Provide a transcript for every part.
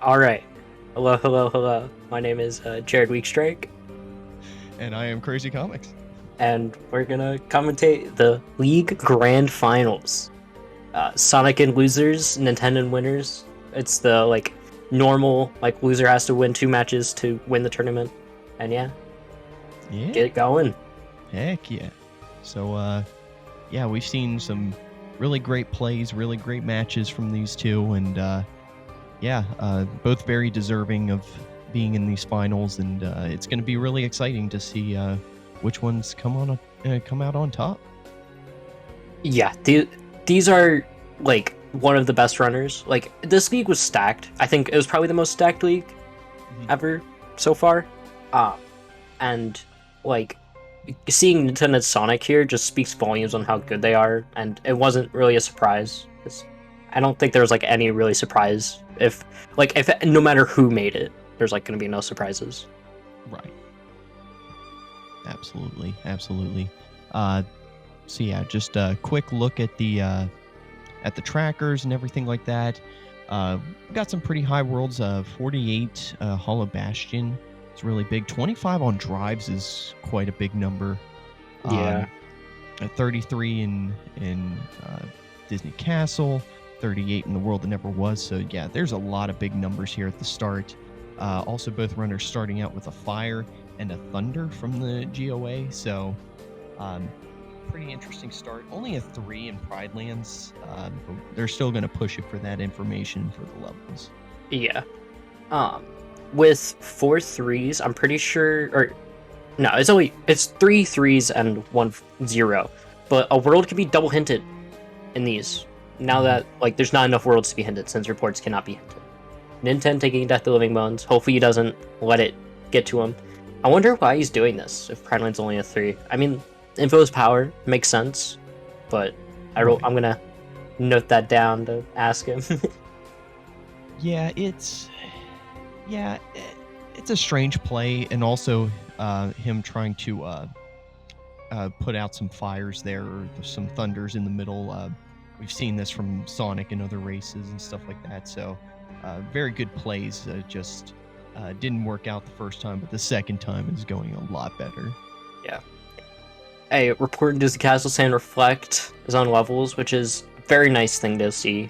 All right. Hello, hello, hello. My name is Jared Weekstrike, And I am Crazy Comics. and we're gonna commentate the League Grand Finals. Sonic and losers, Ninten and winners. It's the normal loser has to win 2 matches to win the tournament, and yeah, Yeah, get it going. heck yeah. So, yeah, we've seen some really great plays, really great matches from these two, and both very deserving of being in these finals, and it's going to be really exciting to see which ones come out on top. Yeah, these are one of the best runners. Like this league was stacked. I think it was probably the most stacked league ever so far. And like seeing Nintendo and Sonic here just speaks volumes on how good they are, and it wasn't really a surprise. I don't think there was any really surprise if no matter who made it, there's gonna be no surprises. Right. Absolutely, absolutely. So yeah, just a quick look at the trackers and everything like that. We got some pretty high worlds. 48 Hollow Bastion. It's really big. 25 on drives is quite a big number. Yeah. 33 in Disney Castle. 38 in the world that never was. So yeah, there's a lot of big numbers here at the start. Also, both runners starting out with a fire and a thunder from the GOA. So pretty interesting start. Only a 3 in Pride Lands, but they're still going to push it for that information for the levels. Yeah. With 4 3s, I'm pretty sure, or no, it's 3 3s and 1 0. But a world can be double hinted in these. Now that there's not enough worlds to be hinted since reports cannot be hinted. Ninten taking Death the Living Bones. Hopefully he doesn't let it get to him. I wonder why he's doing this if Pride Land's only a 3. I mean, Info's power makes sense, but I'm gonna note that down to ask him. It's a strange play, and also him trying to put out some fires there, or some thunders in the middle. We've seen this from Sonic and other races and stuff like that. So very good plays. Just didn't work out the first time, but the second time is going a lot better. Yeah. A report in Disney Castle saying Reflect is on levels, which is a very nice thing to see.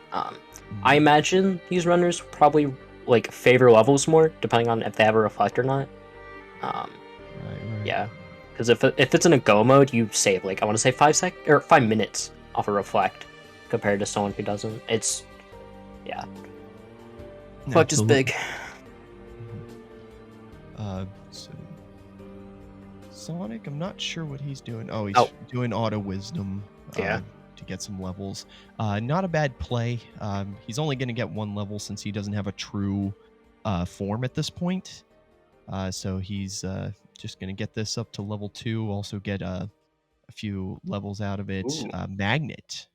I imagine these runners probably favor levels more, depending on if they have a Reflect or not. Right. Yeah, because if it's in a go mode, you save I want to say 5 minutes off a Reflect, compared to someone who doesn't. It's Reflect is big. So Sonic, I'm not sure what he's doing. Oh, he's doing Auto Wisdom to get some levels. Not a bad play. He's only going to get 1 level since he doesn't have a true form at this point. So he's just going to get this up to level 2. Also get a few levels out of it. Magnet.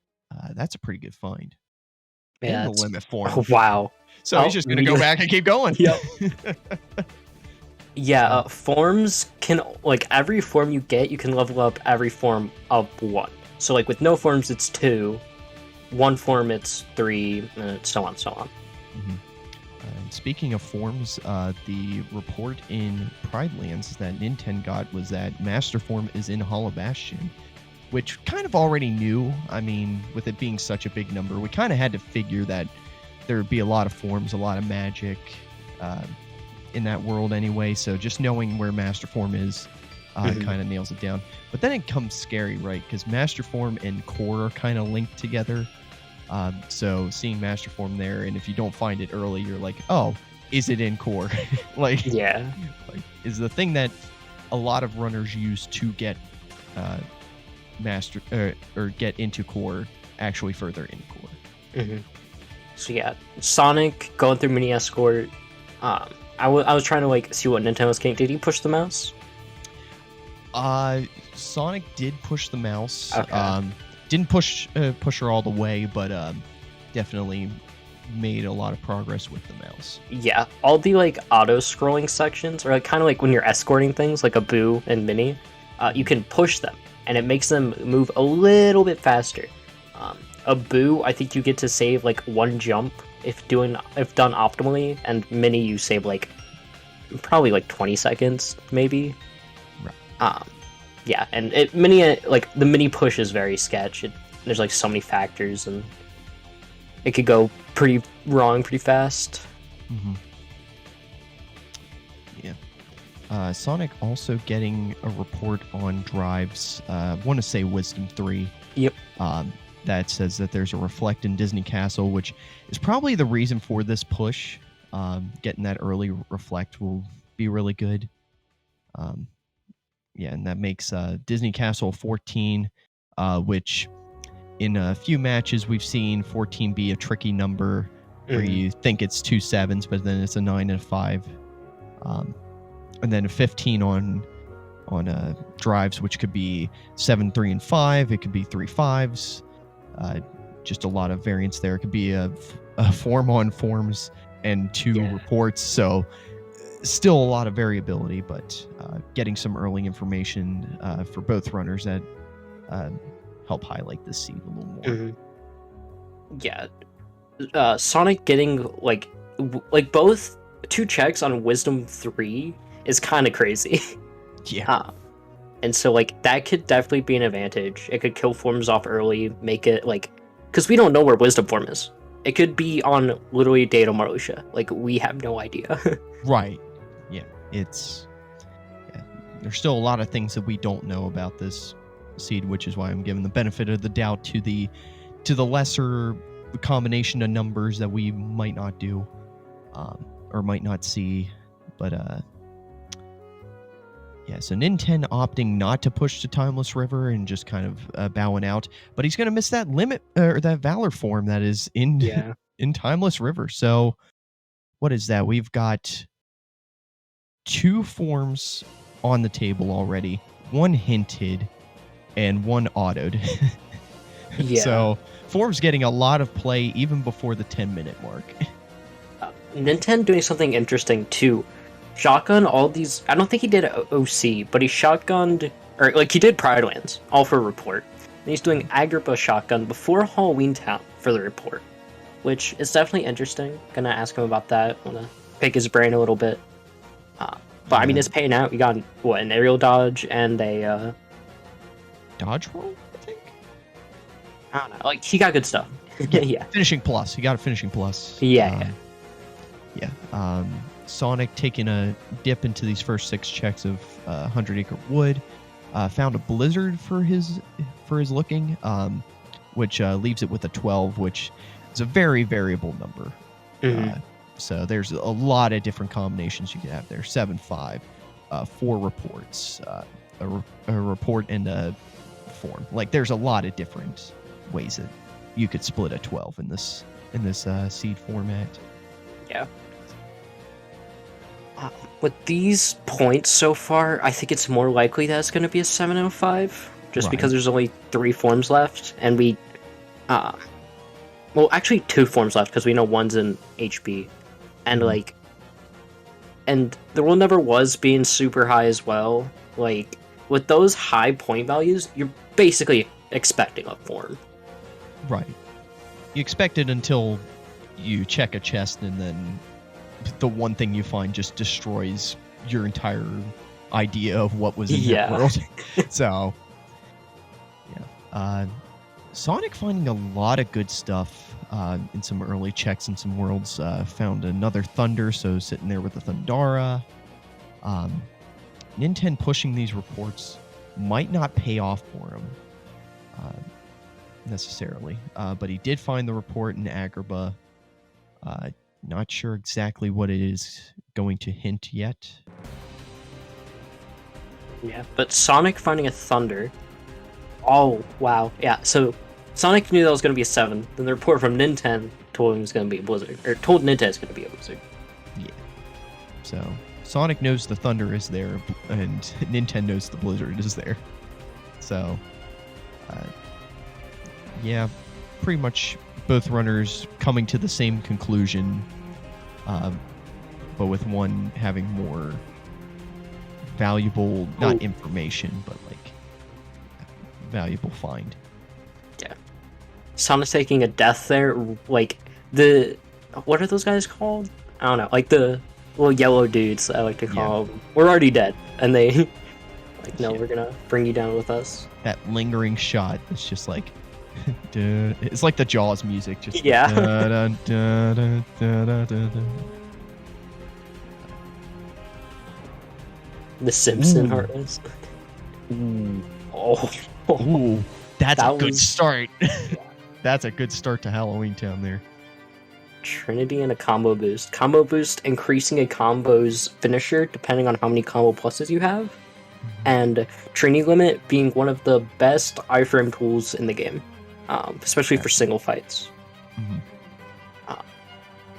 That's a pretty good find. Yeah, and the limit form. Oh, wow. So he's just going to go back and keep going. Yep. Yeah, forms can, every form you get, you can level up every form up 1. So, with no forms, it's 2. 1 form, it's 3, and so on, so on. And speaking of forms, the report in Pride Lands that Ninten got was that Master Form is in Hollow Bastion, which kind of already knew. I mean, with it being such a big number, we kind of had to figure that there would be a lot of forms, a lot of magic, in that world anyway, so just knowing where Master Form is kind of nails it down. But then it comes scary, right? Because Master Form and Core are kind of linked together. So seeing Master Form there, and if you don't find it early, you're like, oh, is it in Core? Is the thing that a lot of runners use to get Master or get into Core actually further in Core. So yeah, Sonic going through Mini Escort. I was trying to see what Nintendo was getting. Did he push the mouse? Sonic did push the mouse. Okay. Didn't push her all the way, but definitely made a lot of progress with the mouse. Yeah, all the auto scrolling sections, or kind of when you're escorting things like a Boo and Mini, you can push them, and it makes them move a little bit faster. a Boo, I think you get to save like one jump if done optimally, and Mini you save like probably like 20 seconds maybe. Right. Yeah, and Mini like the Mini push is very sketch. There's like so many factors, and it could go pretty wrong pretty fast. Mm-hmm. Yeah. Sonic also getting a report on drives. I want to say Wisdom 3. Yep. That says that there's a reflect in Disney Castle, which is probably the reason for this push. Getting that early reflect will be really good. Yeah, and that makes Disney Castle 14, which in a few matches we've seen 14 be a tricky number where you think it's 2 7s, but then it's a 9 and a 5. And then a 15 on drives, which could be 7 3 and 5. It could be 3 5s. Just a lot of variance there. It could be a form on forms and 2 reports. So still a lot of variability, but getting some early information for both runners that help highlight this seed a little more. Yeah. Sonic getting like both 2 checks on Wisdom 3 is kind of crazy. Yeah. And so like that could definitely be an advantage. It could kill forms off early, make it like, because we don't know where Wisdom form is. It could be on literally Data Marusha. Like we have no idea. Right. Yeah. There's still a lot of things that we don't know about this seed, which is why I'm giving the benefit of the doubt to the lesser combination of numbers that we might not do or might not see. But yeah, so Ninten opting not to push to Timeless River and just kind of bowing out, but he's going to miss that limit or that Valor form that is in in Timeless River. So what is that? We've got 2 forms on the table already, 1 hinted and 1 autoed. Yeah. So forms getting a lot of play even before the 10-minute mark. Ninten doing something interesting too. Shotgun all these. I don't think he did OC, but he shotgunned, or like he did Pride Lands, all for report. And he's doing Agrippa shotgun before Halloween Town for the report, which is definitely interesting. Gonna ask him about that. Wanna pick his brain a little bit. But I mean, it's paying out. We got what, an aerial dodge and a dodge roll, I think. I don't know. Like he got good stuff. Yeah. Finishing plus. He got a finishing plus. Yeah. Sonic taking a dip into these first 6 checks of 100 Acre Wood, found a Blizzard for his looking, which leaves it with a 12, which is a very variable number. So there's a lot of different combinations you could have there. 7 5, 4 reports, a report and a form. Like there's a lot of different ways that you could split a 12 in this seed format. Yeah. With these points so far, I think it's more likely that it's going to be a 705, just because there's only 3 forms left, and we, well, actually 2 forms left, because we know one's in HB, and like, and the rule never was being super high as well. Like, with those high point values, you're basically expecting a form. Right. You expect it until you check a chest, and then the one thing you find just destroys your entire idea of what was in that world. So, yeah. Sonic finding a lot of good stuff in some early checks in some worlds. Found another Thunder, so sitting there with the Thundara. Ninten pushing these reports might not pay off for him necessarily, but he did find the report in Agrabah. Not sure exactly what it is going to hint yet. Yeah, but Sonic finding a Thunder. Oh, wow. Yeah, so Sonic knew that was going to be a 7. Then the report from Ninten told him it was going to be a Blizzard. Or told Ninten it's going to be a Blizzard. Yeah. So Sonic knows the Thunder is there, and Ninten knows the Blizzard is there. So, yeah, pretty much both runners coming to the same conclusion, but with one having more valuable, not information, but like valuable find. Yeah. Sonic's taking a death there. Like what are those guys called? I don't know. Like the little yellow dudes, I like to call them. We're already dead, and they like, no, we're gonna bring you down with us. That lingering shot. It's just like, it's like the Jaws music. Just yeah. The Simpson Heartless. Ooh. Oh. Ooh. That's That a good was- start. That's a good start to Halloween Town there. Trinity and a combo boost. Combo boost increasing a combo's finisher depending on how many combo pluses you have. And Trinity limit being one of the best iframe tools in the game, especially for single fights. And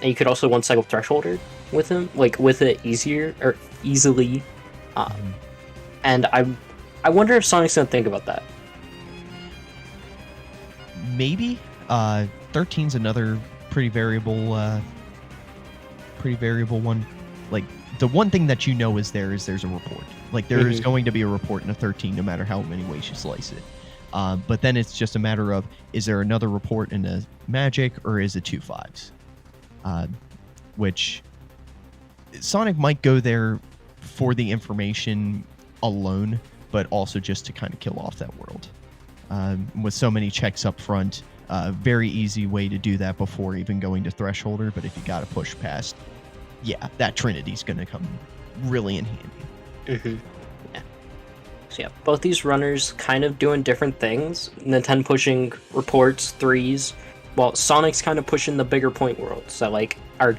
you could also one cycle thresholder with him, like with it easily. And I wonder if Sonic's gonna think about that. Maybe 13's another pretty variable one. Like the one thing that you know is there's a report. Like there is going to be a report in a 13 no matter how many ways you slice it. But then it's just a matter of, is there another report in a magic or is it 2 5s? Which Sonic might go there for the information alone, but also just to kind of kill off that world. With so many checks up front, very easy way to do that before even going to Thresholder, but if you got to push past, yeah, that Trinity's going to come really in handy. Yeah. So yeah, both these runners kind of doing different things. Ninten pushing reports, 3s, while Sonic's kind of pushing the bigger point worlds that like are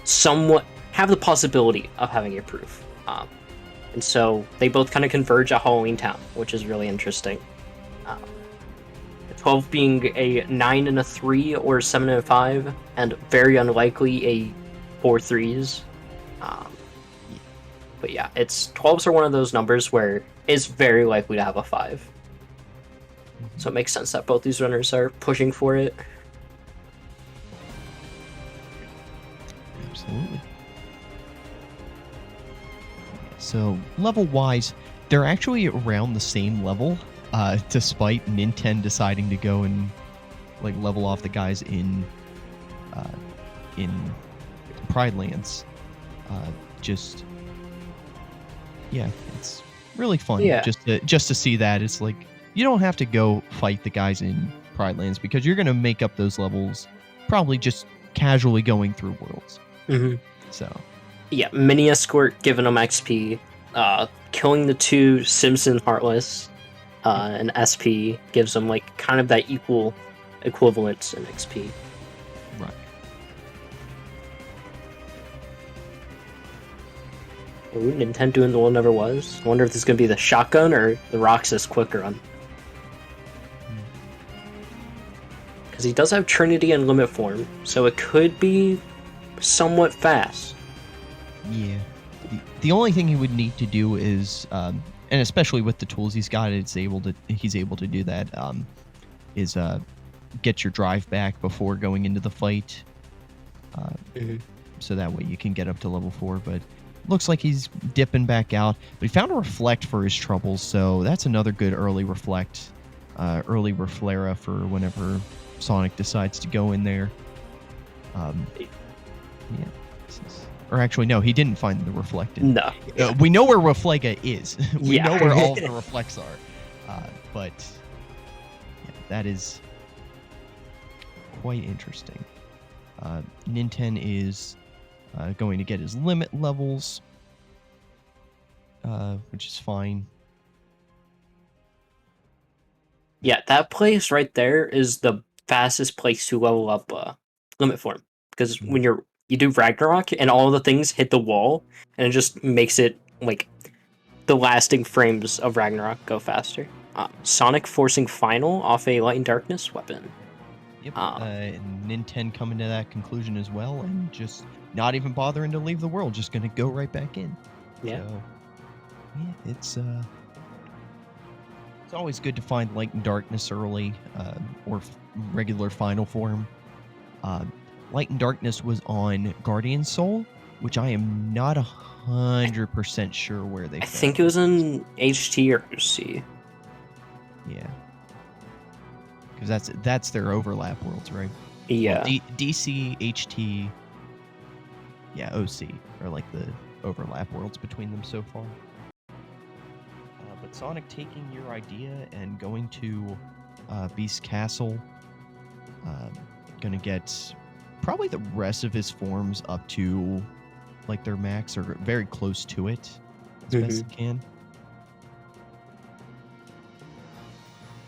somewhat have the possibility of having a proof. And so they both kind of converge at Halloween Town, which is really interesting. 12 being a 9 and a 3 or 7 and a 5, and very unlikely a 4 3s. But yeah, 12s are one of those numbers where it's very likely to have a 5. So it makes sense that both these runners are pushing for it. Absolutely. So level-wise, they're actually around the same level, despite Ninten deciding to go and like level off the guys in Pride Lands. Just yeah, it's really fun. Yeah. Just to see that. It's like you don't have to go fight the guys in Pride Lands because you're gonna make up those levels probably just casually going through worlds. So yeah, mini escort giving them XP, killing the 2 Simpson Heartless, and SP gives them like kind of that equal equivalence in XP. Right. Ooh, Ninten doing the one never was. I wonder if this is gonna be the shotgun or the Roxas quick run. Because he does have Trinity and Limit Form, so it could be somewhat fast. Yeah. The only thing he would need to do is, and especially with the tools he's got, he's able to do that. Is get your drive back before going into the fight, so that way you can get up to level 4. But looks like he's dipping back out. But he found a reflect for his troubles, so that's another good early reflect, early reflera for whenever Sonic decides to go in there. Yeah. Or actually, no, he didn't find the reflected. No. We know where Reflega is. We Yeah. know where all of the reflects are. But yeah, that is quite interesting. Ninten is going to get his limit levels, which is fine. Yeah, that place right there is the fastest place to level up Limit Form. Because when you do Ragnarok and all the things hit the wall, and it just makes it like the lasting frames of Ragnarok go faster. Sonic forcing Final off a Light and Darkness weapon. Yep. Ninten coming to that conclusion as well, and just not even bothering to leave the world, just going to go right back in. Yeah. So, yeah, it's always good to find Light and Darkness early, or regular Final form. Light and Darkness was on Guardian Soul, which I am not 100% sure where they. I think it was in HT or C. Yeah. because that's their overlap worlds, right? Yeah. Well, DC, HT, yeah, OC are like the overlap worlds between them so far. But Sonic taking your idea and going to Beast Castle, gonna get probably the rest of his forms up to like their max or very close to it as best he can.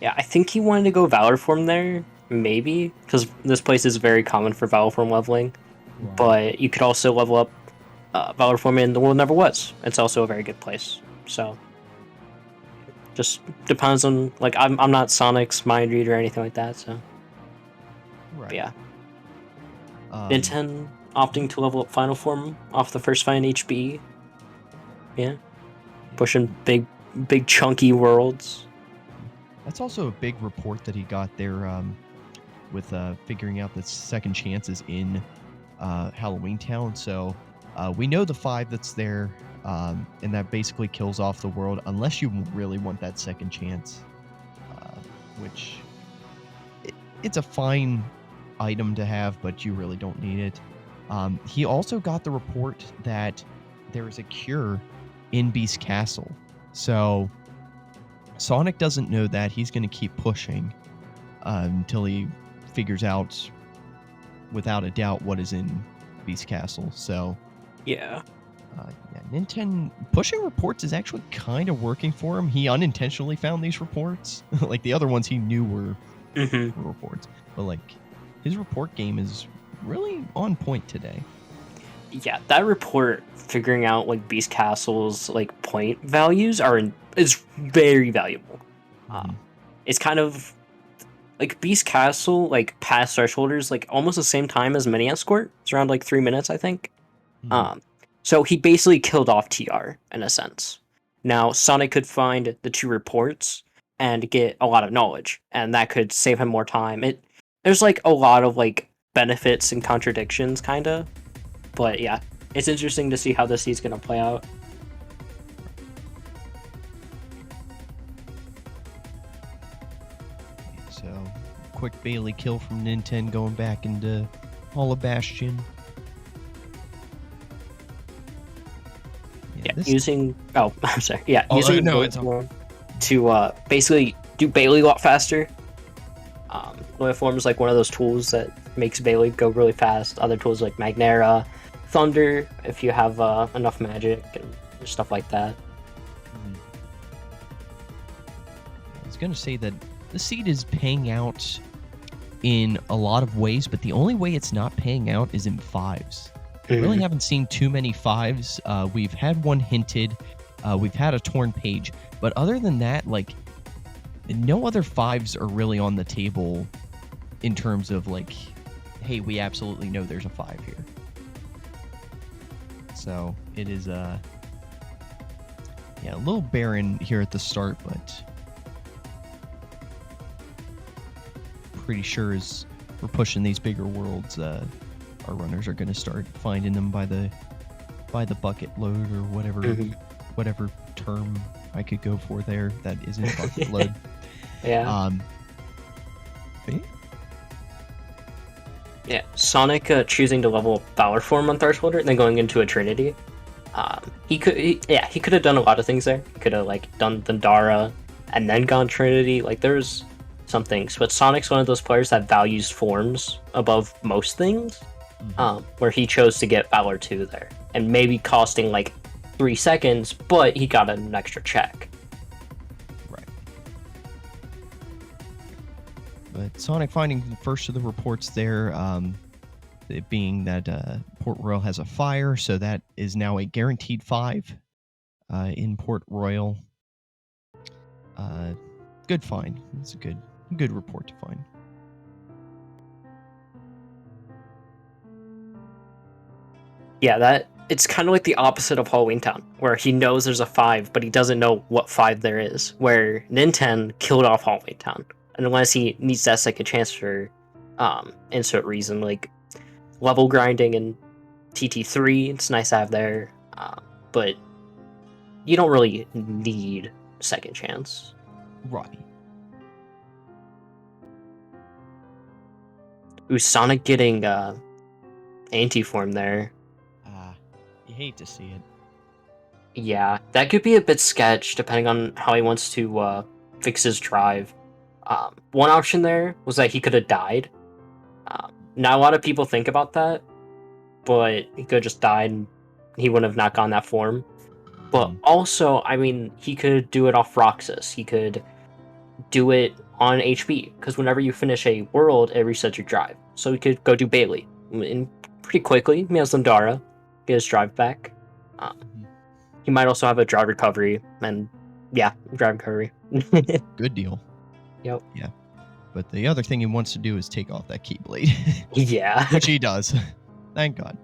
Yeah, I think he wanted to go Valor form there, maybe, because this place is very common for Valor form leveling. Right. But you could also level up Valor form in The World Never Was. It's also a very good place. So just depends on, like, I'm not Sonic's mind reader or anything like that. So Right. but yeah, Ninten opting to level up Final Form off the first fight in HB. Yeah, pushing big chunky worlds. That's also a big report that he got there with figuring out the second chances in Halloween Town. So we know the 5 that's there, and that basically kills off the world unless you really want that second chance, which it's a fine item to have, but you really don't need it. He also got the report that there is a cure in Beast Castle. So Sonic doesn't know that. He's going to keep pushing until he figures out, without a doubt, what is in Beast Castle. So yeah, Ninten pushing reports is actually kind of working for him. He unintentionally found these reports. Like the other ones he knew were reports. But like his report game is really on point today. Yeah, that report figuring out like Beast Castle's like point values is very valuable. It's kind of like Beast Castle, like past thresholders, like almost the same time as Mini Escort. It's around like 3 minutes, I think. So he basically killed off TR in a sense. Now Sonic could find the 2 reports and get a lot of knowledge, and that could save him more time. There's like a lot of like benefits and contradictions, kind of. But yeah, it's interesting to see how this season's gonna play out. So, quick Bailey kill from Ninten going back into Hall of Bastion. Yeah, using I'm sorry. Yeah, oh, using no, it's okay. To basically do Bailey a lot faster. Form is like one of those tools that makes Bailey go really fast. Other tools like Magnera, Thunder, if you have enough magic and stuff like that. I was gonna say that the seed is paying out in a lot of ways, but the only way it's not paying out is in 5s. Really haven't seen too many 5s. We've had one hinted. We've had a torn page, but other than that, like no other 5s are really on the table in terms of like, hey, we absolutely know there's a 5 here. So it is a little barren here at the start, but pretty sure as we're pushing these bigger worlds, our runners are going to start finding them by the bucket load or whatever term I could go for there that isn't bucket load. Yeah. Yeah, Sonic choosing to level up Valor Form on Thresholder and then going into a Trinity. He could have done a lot of things there. He could have like done Thundara and then gone Trinity. Like there's some things, but Sonic's one of those players that values forms above most things. Where he chose to get Valor 2 there, and maybe costing like 3 seconds, but he got an extra check. Right. But Sonic finding the first of the reports there, it being that Port Royal has a fire, so that is now a guaranteed 5 in Port Royal. Good find. It's a good report to find. Yeah, it's kind of like the opposite of Halloween Town, where he knows there's a 5, but he doesn't know what 5 there is. Where Ninten killed off Halloween Town, and unless he needs that second chance for insert reason, like level grinding in TT3, it's nice to have there, but you don't really need second chance. Right. Ooh, Sonic getting anti-form there. You hate to see it. Yeah, that could be a bit sketch depending on how he wants to fix his drive. One option there was that he could have died. Not a lot of people think about that, but he could have just died and he wouldn't have not gotten that form. But also, I mean, he could do it off Roxas. He could do it on HB, because whenever you finish a world, it resets your drive. So he could go do Bailey. And pretty quickly, he has Lindara, get his drive back. He might also have a drive recovery, and yeah, drive recovery. Good deal. Yep. Yeah. But the other thing he wants to do is take off that Keyblade. Yeah. Which he does. Thank God.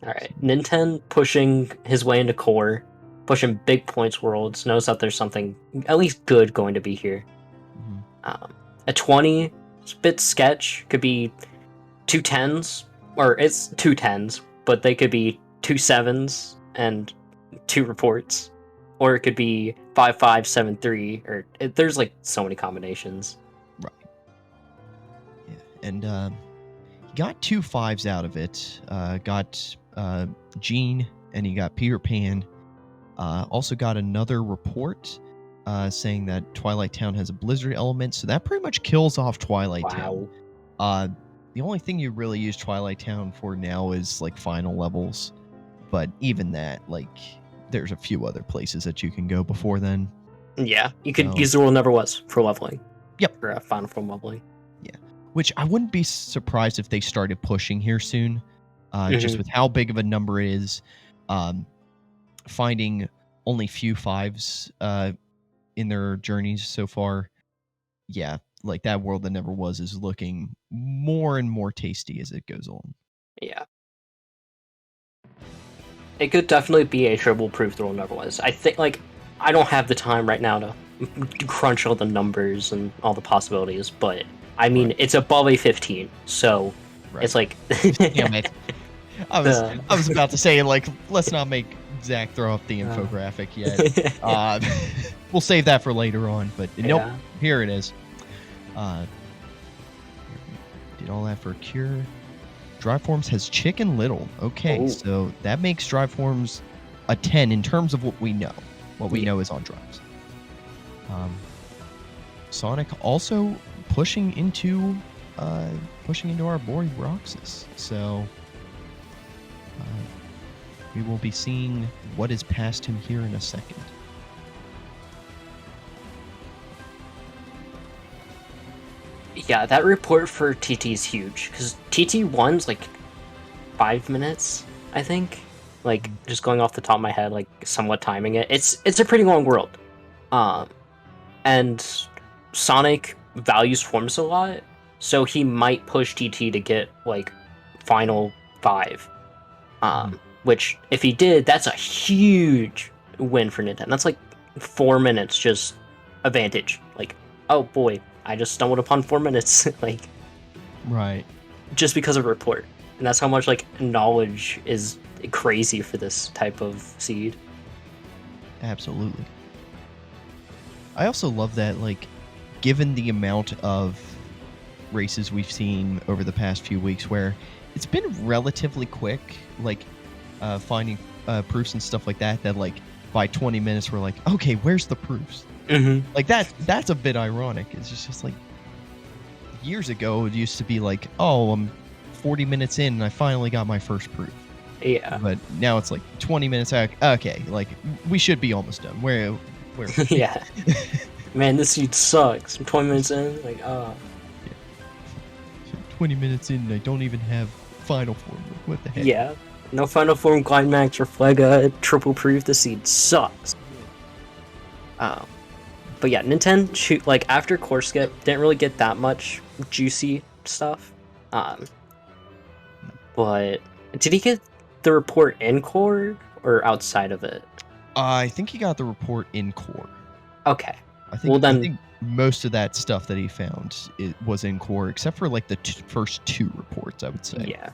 Alright. Ninten pushing his way into core, pushing big points worlds, knows that there's something at least good going to be here. A 20, it's a bit sketch, could be 2 10s, or it's 2 10s, but they could be 2 7s and 2 reports. Or it could be 5 5 7 3, or there's like so many combinations. Right. Yeah. And he got 2 5s out of it. Got Gene, and he got Peter Pan. Also got another report saying that Twilight Town has a blizzard element, so that pretty much kills off Twilight Town. The only thing you really use Twilight Town for now is like final levels, but even that, like, there's a few other places that you can go before then. Yeah, you could use the World Never Was for leveling. Yep. For final form leveling. Yeah, which I wouldn't be surprised if they started pushing here soon, just with how big of a number it is. Finding only few 5s in their journeys so far. Yeah, like that World That Never Was is looking more and more tasty as it goes on. Yeah. It could definitely be a triple proof the World Never Was. I think, like, I don't have the time right now to crunch all the numbers and all the possibilities, but I mean, it's above a 15, so it's like... Damn it. I was about to say, like, let's not make Zach throw up the infographic yet. We'll save that for later on, but nope, here it is. Did all that for Cure. Drive Forms has Chicken Little. Okay, so that makes Drive Forms a 10 in terms of what we know. What we know is on drives. Sonic also pushing into our boy Roxas. So we will be seeing what is past him here in a second. Yeah, that report for TT is huge, because TT1's like 5 minutes, I think. Like, just going off the top of my head, like, somewhat timing it. It's a pretty long world. And Sonic values forms a lot, so he might push TT to get, like, final 5. Which, if he did, that's a huge win for Ninten. That's like 4 minutes just advantage. Like, oh boy, I just stumbled upon 4 minutes. Like, right. Just because of report. And that's how much, like, knowledge is crazy for this type of seed. Absolutely. I also love that, like, given the amount of races we've seen over the past few weeks where it's been relatively quick, like, finding proofs and stuff like that, like, by 20 minutes we're like, okay, where's the proofs? Like, that's a bit ironic. It's just like, years ago it used to be like, oh, I'm 40 minutes in and I finally got my first proof. Yeah. But now it's like 20 minutes out. Okay, like, we should be almost done. Where yeah. Man, this seed sucks. I'm 20 minutes in, like, Yeah. 20 minutes in and I don't even have final form. What the heck? Yeah. No final form, climax, or Flega, triple proof. The seed sucks. But yeah, Ninten, like, after core skip, didn't really get that much juicy stuff. But did he get the report in core or outside of it? I think he got the report in core. Okay. I think most of that stuff that he found was in core, except for like the first 2 reports, I would say. Yeah.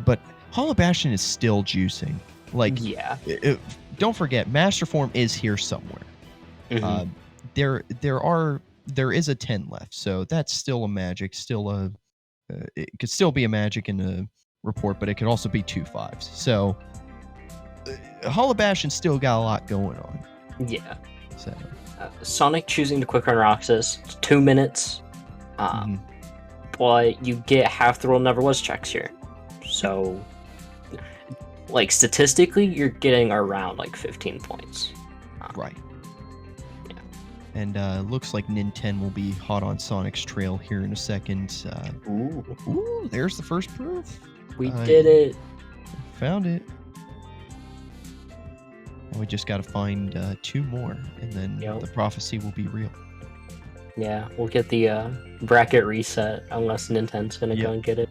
But Hollow Bastion is still juicing. Like, yeah. Don't forget, Master Form is here somewhere. There are there is a 10 left, so that's still a magic, still a it could still be a magic in a report, but it could also be 2 5s. So Hollow Bastion still got a lot going on. Yeah. So Sonic choosing to quick run Roxas, it's 2 minutes. But you get half the world never was checks here. So, like, statistically, you're getting around, like, 15 points. right. Yeah. And looks like Ninten will be hot on Sonic's trail here in a second. Ooh, there's the first proof. We did it. Found it. And we just got to find 2 more, and then the prophecy will be real. Yeah, we'll get the bracket reset unless Nintendo's gonna go and get it.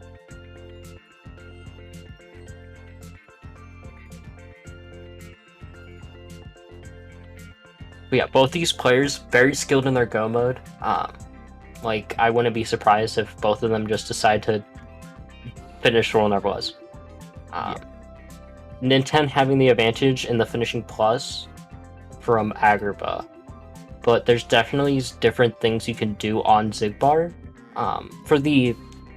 But yeah, both these players very skilled in their go mode. Like, I wouldn't be surprised if both of them just decide to finish Roll Never Was. Ninten having the advantage in the finishing plus from Agrabah. But there's definitely different things you can do on Zigbar. For the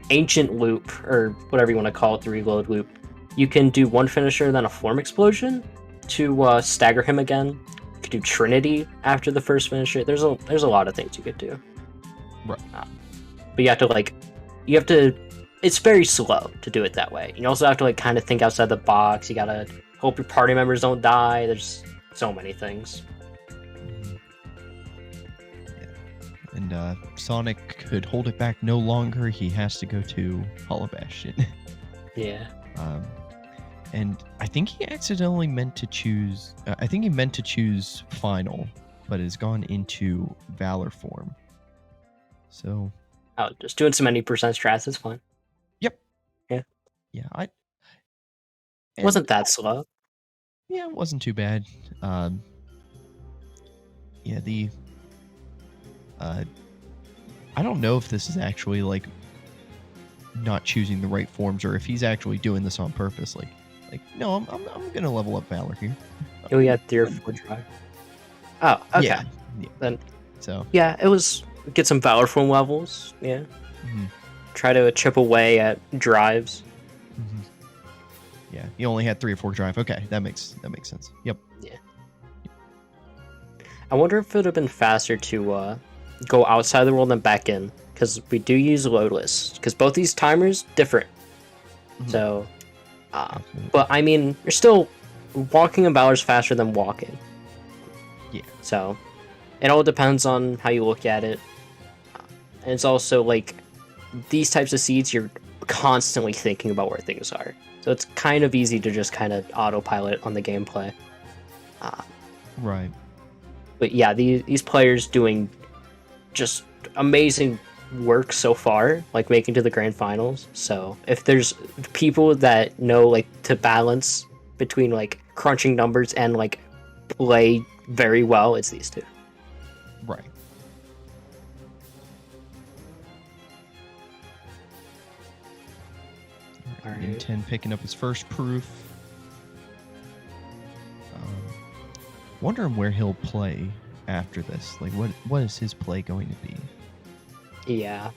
ancient loop, or whatever you want to call it, the reload loop, you can do one finisher, then a form explosion to stagger him again. You could do Trinity after the first finisher. There's a lot of things you could do. Right. But you have to. It's very slow to do it that way. You also have to kind of think outside the box. You gotta hope your party members don't die. There's so many things. And Sonic could hold it back no longer. He has to go to Hollow Bastion. Yeah. And I think he accidentally meant to choose... I think he meant to choose Final, but has gone into Valor form. So... Oh, just doing some 90% strats is fine. Yep. Yeah. Yeah, It wasn't that slow. Yeah, it wasn't too bad. Yeah, the... I don't know if this is actually not choosing the right forms, or if he's actually doing this on purpose. No, I'm gonna level up Valor here. We got 3 or 4 drive. Oh, okay. Yeah. Then so it was get some Valor form levels. Yeah. Mm-hmm. Try to chip away at drives. Mm-hmm. Yeah, he only had 3 or 4 drive. Okay, that makes sense. Yep. Yeah. I wonder if it would have been faster to go outside the world and back in, because we do use loadless. Because both these timers different. Mm-hmm. So, but I mean, you're still walking in Valor's faster than walking. Yeah. So, it all depends on how you look at it. And it's also these types of seeds, you're constantly thinking about where things are. So it's kind of easy to just kind of autopilot on the gameplay. Right. But yeah, these players doing just amazing work so far, making to the grand finals. So if there's people that know to balance between crunching numbers and play very well, it's these two. Right. All right. Ninten picking up his first proof. Wondering where he'll play after this. What is his play going to be? Yeah.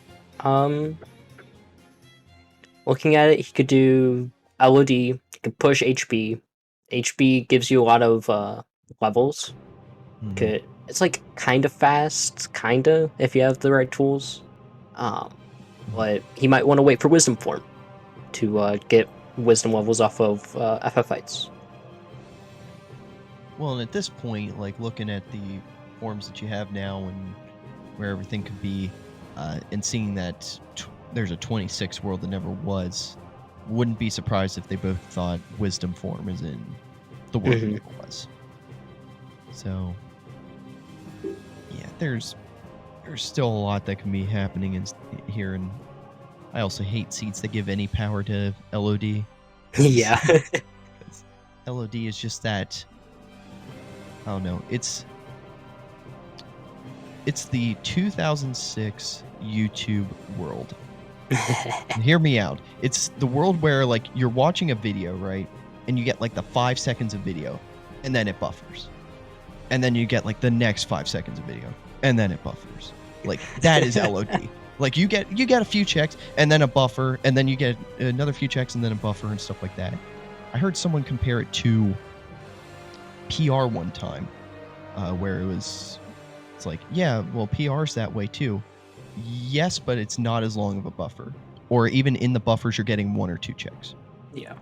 Looking at it, he could do LOD, he could push HB. HB gives you a lot of levels. Mm-hmm. It's kind of fast, if you have the right tools. But he might want to wait for Wisdom form to get Wisdom levels off of FF fights. Well, and at this point, looking at the forms that you have now and where everything could be, and seeing that there's a 26 world that never was, wouldn't be surprised if they both thought Wisdom form is in the world that never was. So, yeah, there's still a lot that can be happening here, and I also hate seeds that give any power to LOD. Yeah. LOD is just that... I don't know. It's the 2006 YouTube world. Hear me out. It's the world where you're watching a video, right? And you get the 5 seconds of video, and then it buffers. And then you get the next 5 seconds of video, and then it buffers. Like that is LOD. Like you get a few checks and then a buffer, and then you get another few checks and then a buffer and stuff like that. I heard someone compare it to PR one time, where it's like, yeah, well, PR's that way too. Yes, but it's not as long of a buffer. Or even in the buffers, you're getting 1 or 2 checks. Yeah.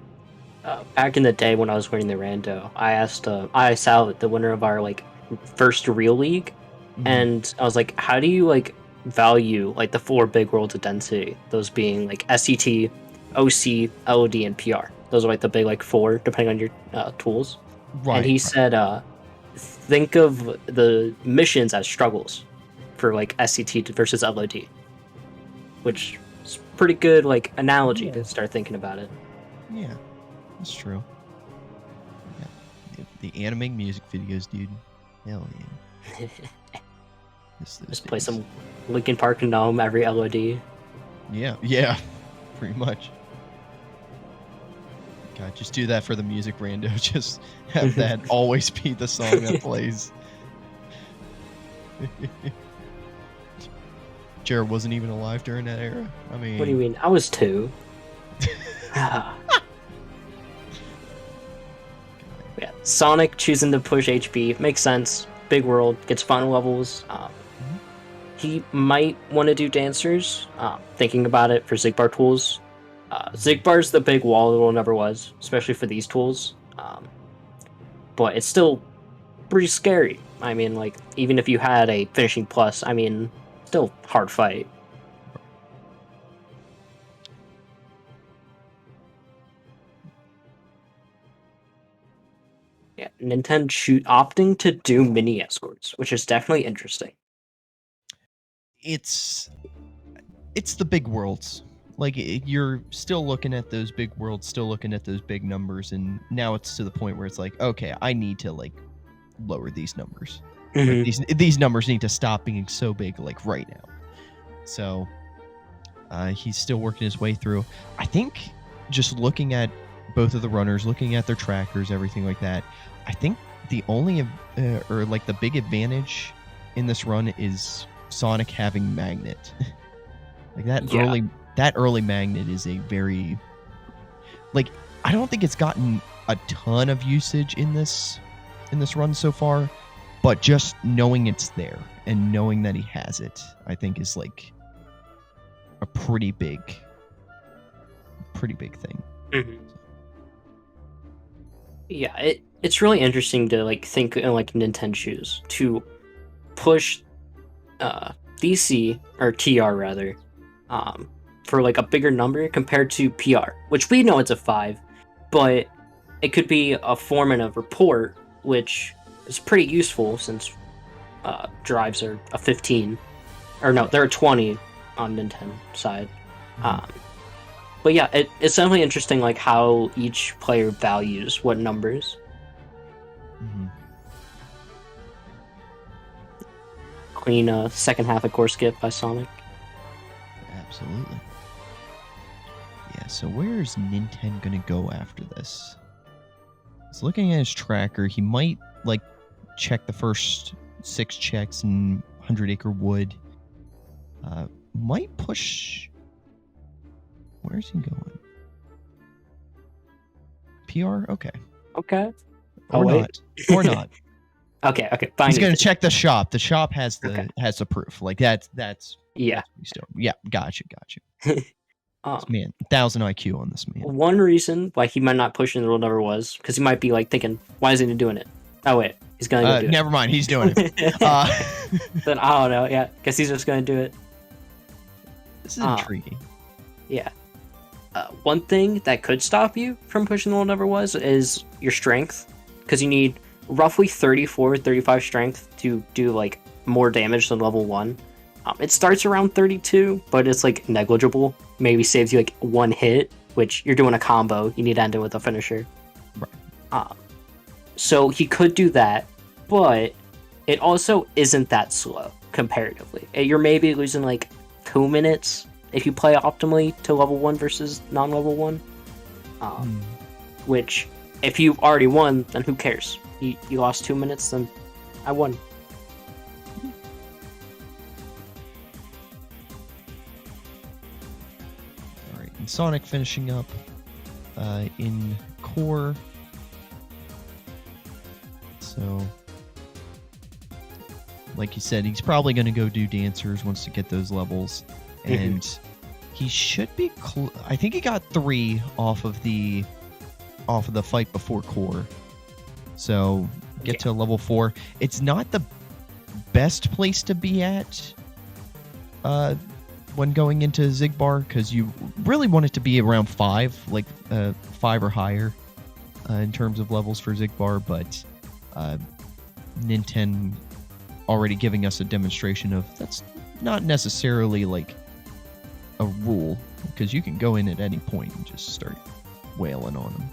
Back in the day when I was winning the rando, I asked Sal, the winner of our like first real league, and I was like, how do you like value like the 4 big worlds of density? Those being like SCT, OC, LOD, and PR. Those are like the big like 4 depending on your tools. Right. And he said, think of the missions as struggles for like SCT versus LOD, which is pretty good like analogy to start thinking about it. Yeah, that's true. Yeah. The animating music videos, dude. Hell yeah. Just play some Linkin Park Gnome every LOD. Yeah, pretty much. God, just do that for the music rando. Just have that always be the song that plays. Jared wasn't even alive during that era. I mean, what do you mean? I was 2. Yeah, Sonic choosing to push HB makes sense. Big world, gets final levels. He might want to do dancers. Thinking about it for Zigbar tools. Zigbar's the big wall the world never was, especially for these tools. But it's still pretty scary. I mean, like, even if you had a finishing plus, I mean, still hard fight. Yeah, Ninten opting to do mini escorts, which is definitely interesting. It's the big worlds. Like, you're still looking at those big worlds, still looking at those big numbers, and now it's to the point where it's like, okay, I need to like lower these numbers. Like, these numbers need to stop being so big, like right now. So he's still working his way through. I think just looking at both of the runners, looking at their trackers, everything like that, I think the only or like the big advantage in this run is Sonic having Magnet. Like that early Magnet is a very, like, I don't think it's gotten a ton of usage in this run so far, but just knowing it's there and knowing that he has it, I think is like a pretty big thing. Yeah, it's really interesting to like think in like Nintendo shoes to push DC or TR rather for like a bigger number compared to PR, which we know it's a 5, but it could be a form and a report, which is pretty useful since drives are a 15, or no, they're a 20 on Nintendo side. But yeah, it's definitely interesting, like how each player values what numbers. Clean second half of course skip by Sonic. Absolutely. Yeah. So where's Ninten gonna go after this? He's looking at his tracker. He might like check the first 6 checks in 100 Acre Wood. Might push. Where's he going? PR? Okay. Or not. Or not. Okay. Fine. He's gonna check the shop. The shop has the proof. Like that's yeah. Yeah. Gotcha. Man, 1,000 IQ on this man. One reason why he might not push in the world never was because he might be like thinking, why isn't he doing it? Oh wait, he's gonna go do it. Never mind, he's doing it. Then I don't know. Yeah, guess he's just gonna do it. This is intriguing. Yeah. One thing that could stop you from pushing the world never was is your strength, because you need roughly 34, 35 strength to do like more damage than level 1. It starts around 32, but it's like negligible. Maybe saves you like 1 hit, which you're doing a combo. You need to end it with a finisher. Right. So he could do that, but it also isn't that slow comparatively. You're maybe losing like 2 minutes if you play optimally to level 1 versus non-level 1. Which, if you already won, then who cares? You lost 2 minutes, then I won. Sonic finishing up in core. So, like you said, he's probably going to go do dancers once to get those levels, and he should be. I think he got 3 off of the fight before core. So get to level 4. It's not the best place to be at when going into Xigbar, because you really want it to be around 5, like 5 or higher in terms of levels for Xigbar, but Ninten already giving us a demonstration of that's not necessarily like a rule, because you can go in at any point and just start wailing on him.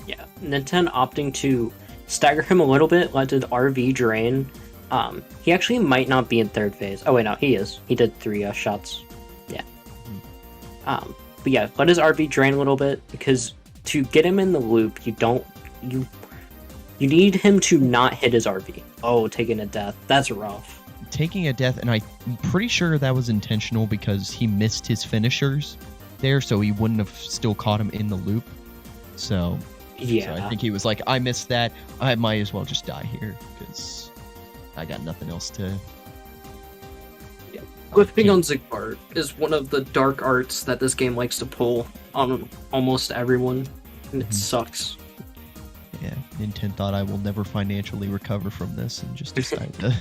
Yeah, Ninten opting to stagger him a little bit led to the RV drain. He actually might not be in third phase. Oh wait, no, he is. He did 3 shots. Yeah. But yeah, let his RV drain a little bit, because to get him in the loop, you need him to not hit his RV. Oh, taking a death. That's rough. Taking a death, and I'm pretty sure that was intentional because he missed his finishers there, so he wouldn't have still caught him in the loop. So yeah, so I think he was like, I missed that. I might as well just die here because I got nothing else to. Yeah. Whipping on Xigbar is one of the dark arts that this game likes to pull on almost everyone, and it sucks. Yeah, Ninten thought I will never financially recover from this and just decided to.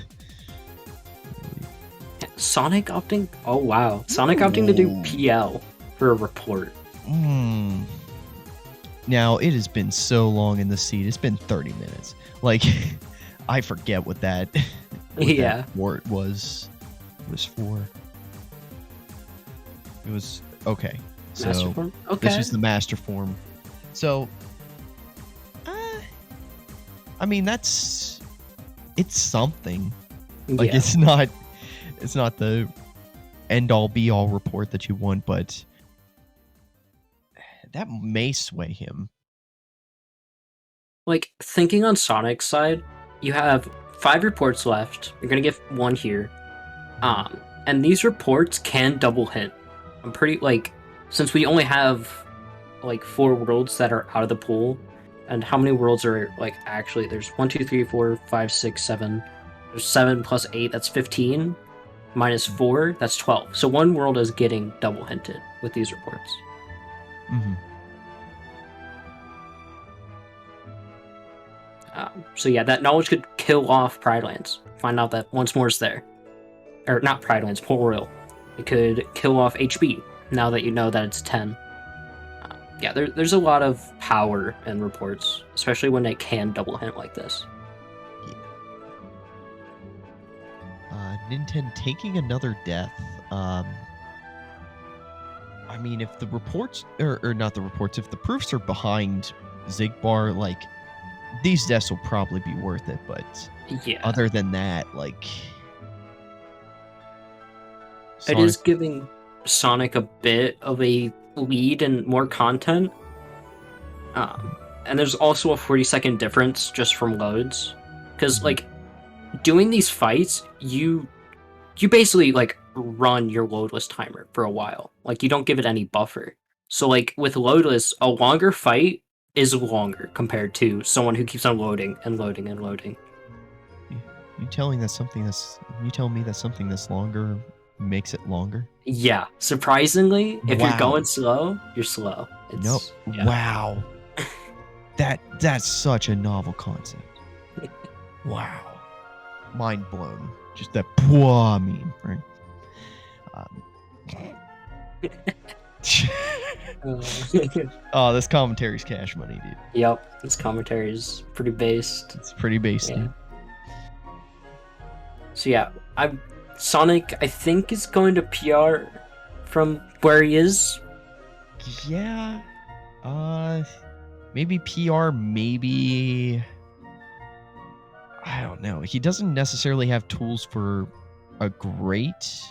Sonic opting? Oh wow. Sonic opting to do PL for a report. Now, it has been so long in the seat. It's been 30 minutes. Like, I forget what that, Yeah. that report was for. It was, okay. So, Master form? Okay. this is the master form. So, I mean, it's something. Like, Yeah. it's not the end-all be-all report that you want, but that may sway him. Like, thinking on Sonic's side, you have 5 reports left. You're gonna get 1 here. And these reports can double hit. I'm pretty, like, since we only have, like, 4 worlds that are out of the pool, and how many worlds are, like, actually, there's 1, 2, 3, 4, 5, 6, 7. There's 7 plus 8, that's 15. Minus 4, that's 12. So 1 world is getting double hinted with these reports. Mm-hmm. So yeah, that knowledge could kill off Pridelands. Find out that once more is there. Or not Pridelands, Port Royal. It could kill off HB, now that you know that it's 10. Yeah, there's a lot of power in reports, especially when they can double hint like this. Ninten taking another death. I mean, if the reports, or not the reports, if the proofs are behind Xigbar, like, these deaths will probably be worth it, but Yeah. other than that, like... It is giving Sonic a bit of a lead and more content. And there's also a 40-second difference just from loads. Because, like, doing these fights, you basically, like, run your loadless timer for a while. Like, you don't give it any buffer. So, like, with loadless, a longer fight is longer compared to someone who keeps on loading and loading and loading. You telling me that something that's longer makes it longer? Yeah, surprisingly, if Wow. you're going slow, you're slow. Nope. Yeah. Wow. That's such a novel concept. Wow. Mind blown. Just that I mean, right? Oh, this commentary's cash money, dude. Yep, this commentary is pretty based. It's pretty based. Yeah. So yeah, Sonic, I think, is going to PR from where he is. Yeah. Maybe PR, maybe... I don't know. He doesn't necessarily have tools for a great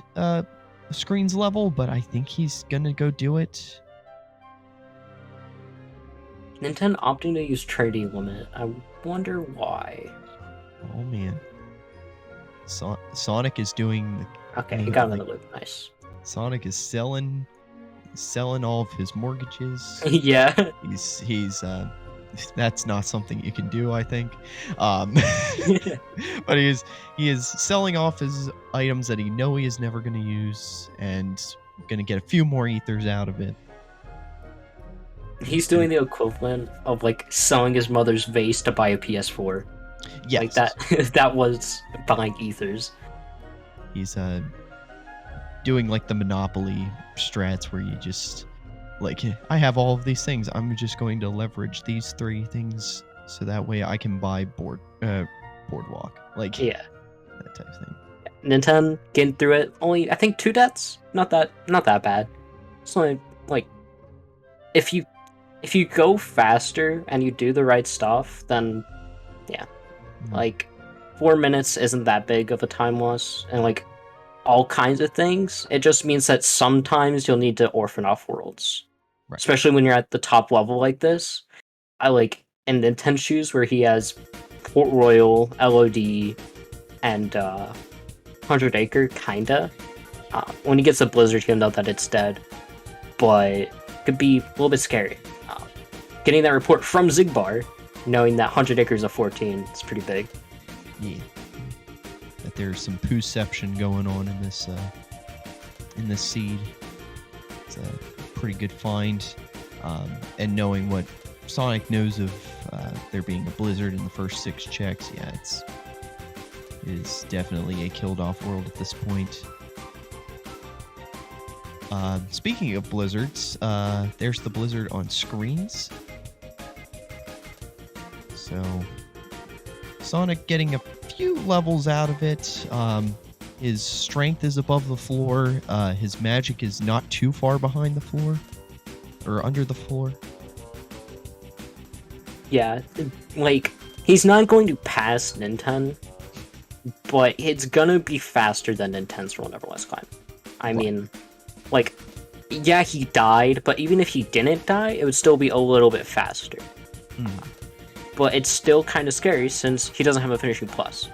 screens level, but I think he's gonna go do it. Ninten opting to use trading limit. I wonder why. Oh man. Sonic is doing... Okay, he got another loop. Nice. Sonic is selling selling all of his mortgages. Yeah. He's that's not something you can do, I think. But he is selling off his items that he is never going to use and going to get a few more ethers out of it. He's doing the equivalent of like selling his mother's vase to buy a PS4. Yes. Like that that was buying ethers. He's doing like the Monopoly strats where you just like, I have all of these things. I'm just going to leverage these 3 things so that way I can buy Boardwalk. Like, Yeah. that type of thing. Ninten getting through it. Only I think 2 deaths. Not that bad. It's only like if you go faster and you do the right stuff, then yeah. Like 4 minutes isn't that big of a time loss, and like all kinds of things. It just means that sometimes you'll need to orphan off worlds. Right. Especially when you're at the top level like this. I like in Ninten's shoes where he has Port Royal, LOD, and 100 Acre, kinda. When he gets a Blizzard, he'll know that it's dead. But it could be a little bit scary. Getting that report from Zigbar, knowing that 100 Acres of 14 is pretty big. Yeah. That there's some pooception going on in this seed. It's a pretty good find. And knowing what Sonic knows of there being a blizzard in the first 6 checks, yeah, it is definitely a killed off world at this point. Speaking of blizzards, there's the blizzard on screens. So Sonic getting a few levels out of it. His strength is above the floor. His magic is not too far behind the floor or under the floor. Yeah, like he's not going to pass Ninten, but it's gonna be faster than Ninten's Roll Neverless Climb. I mean, like, yeah, he died, but even if he didn't die, it would still be a little bit faster. But it's still kind of scary since he doesn't have a finishing plus.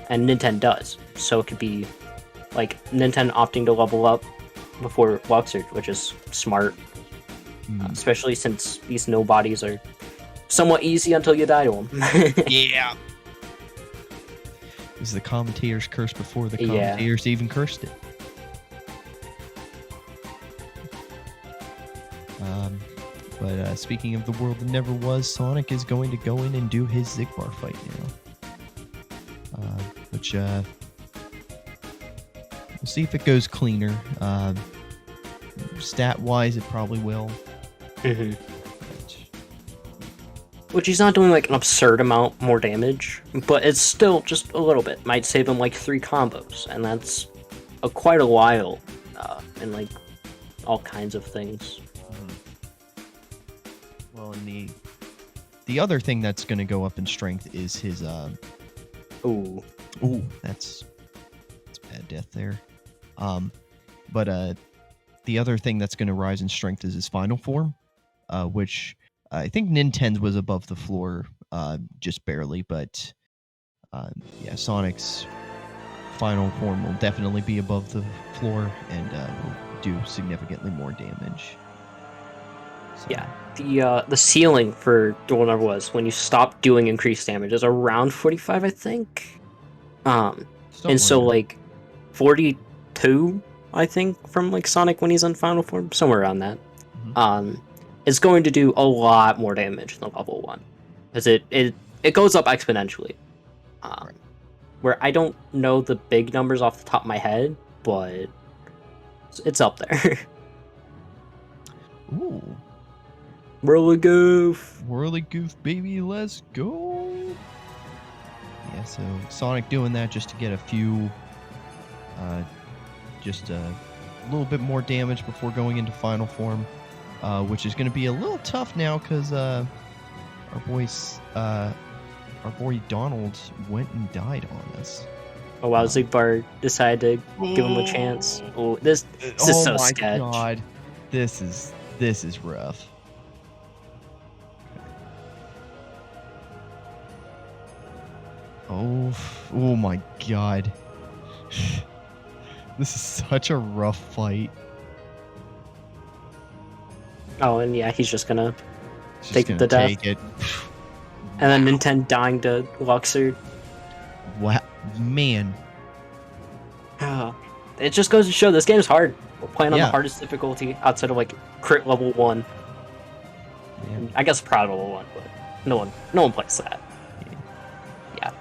And Ninten does. So it could be like Ninten opting to level up before Luxord, which is smart. Especially since these nobodies are somewhat easy until you die to them. Yeah. This is the commentator's curse before the commentators even cursed it. But speaking of the world that never was, Sonic is going to go in and do his Zigbar fight now. Which, we'll see if it goes cleaner. Stat-wise, it probably will. Which he's not doing like an absurd amount more damage, but it's still just a little bit. Might save him like 3 combos, and that's quite a while in like all kinds of things. Well, and the other thing that's going to go up in strength is his Ooh, that's bad death there. But the other thing that's going to rise in strength is his final form, which I think Ninten's was above the floor just barely, but yeah, Sonic's final form will definitely be above the floor and will do significantly more damage. So. Yeah, the ceiling for Duel Never Was when you stop doing increased damage is around 45, I think. And so like 42, I think, from like Sonic when he's on final form, somewhere around that. Is going to do a lot more damage than level 1, because it goes up exponentially. Where I don't know the big numbers off the top of my head, but it's up there. Ooh. Whirly Goof! Whirly Goof, baby, let's go! Yeah, so Sonic doing that just to get a few, just a little bit more damage before going into final form, which is going to be a little tough now because our boy Donald went and died on us. Oh wow, Zigbar decided to give him a chance. Oh, this is so sketch. Oh my god, this is rough. Oh my god. This is such a rough fight. Oh, and yeah, he's just gonna He's just take gonna the death. take it. And then Ninten dying to Luxord. Wow, man. It just goes to show this game's hard. We're playing on the Yeah. hardest difficulty outside of like crit level 1. Yeah. I guess proud level 1, but no one plays that. Yeah.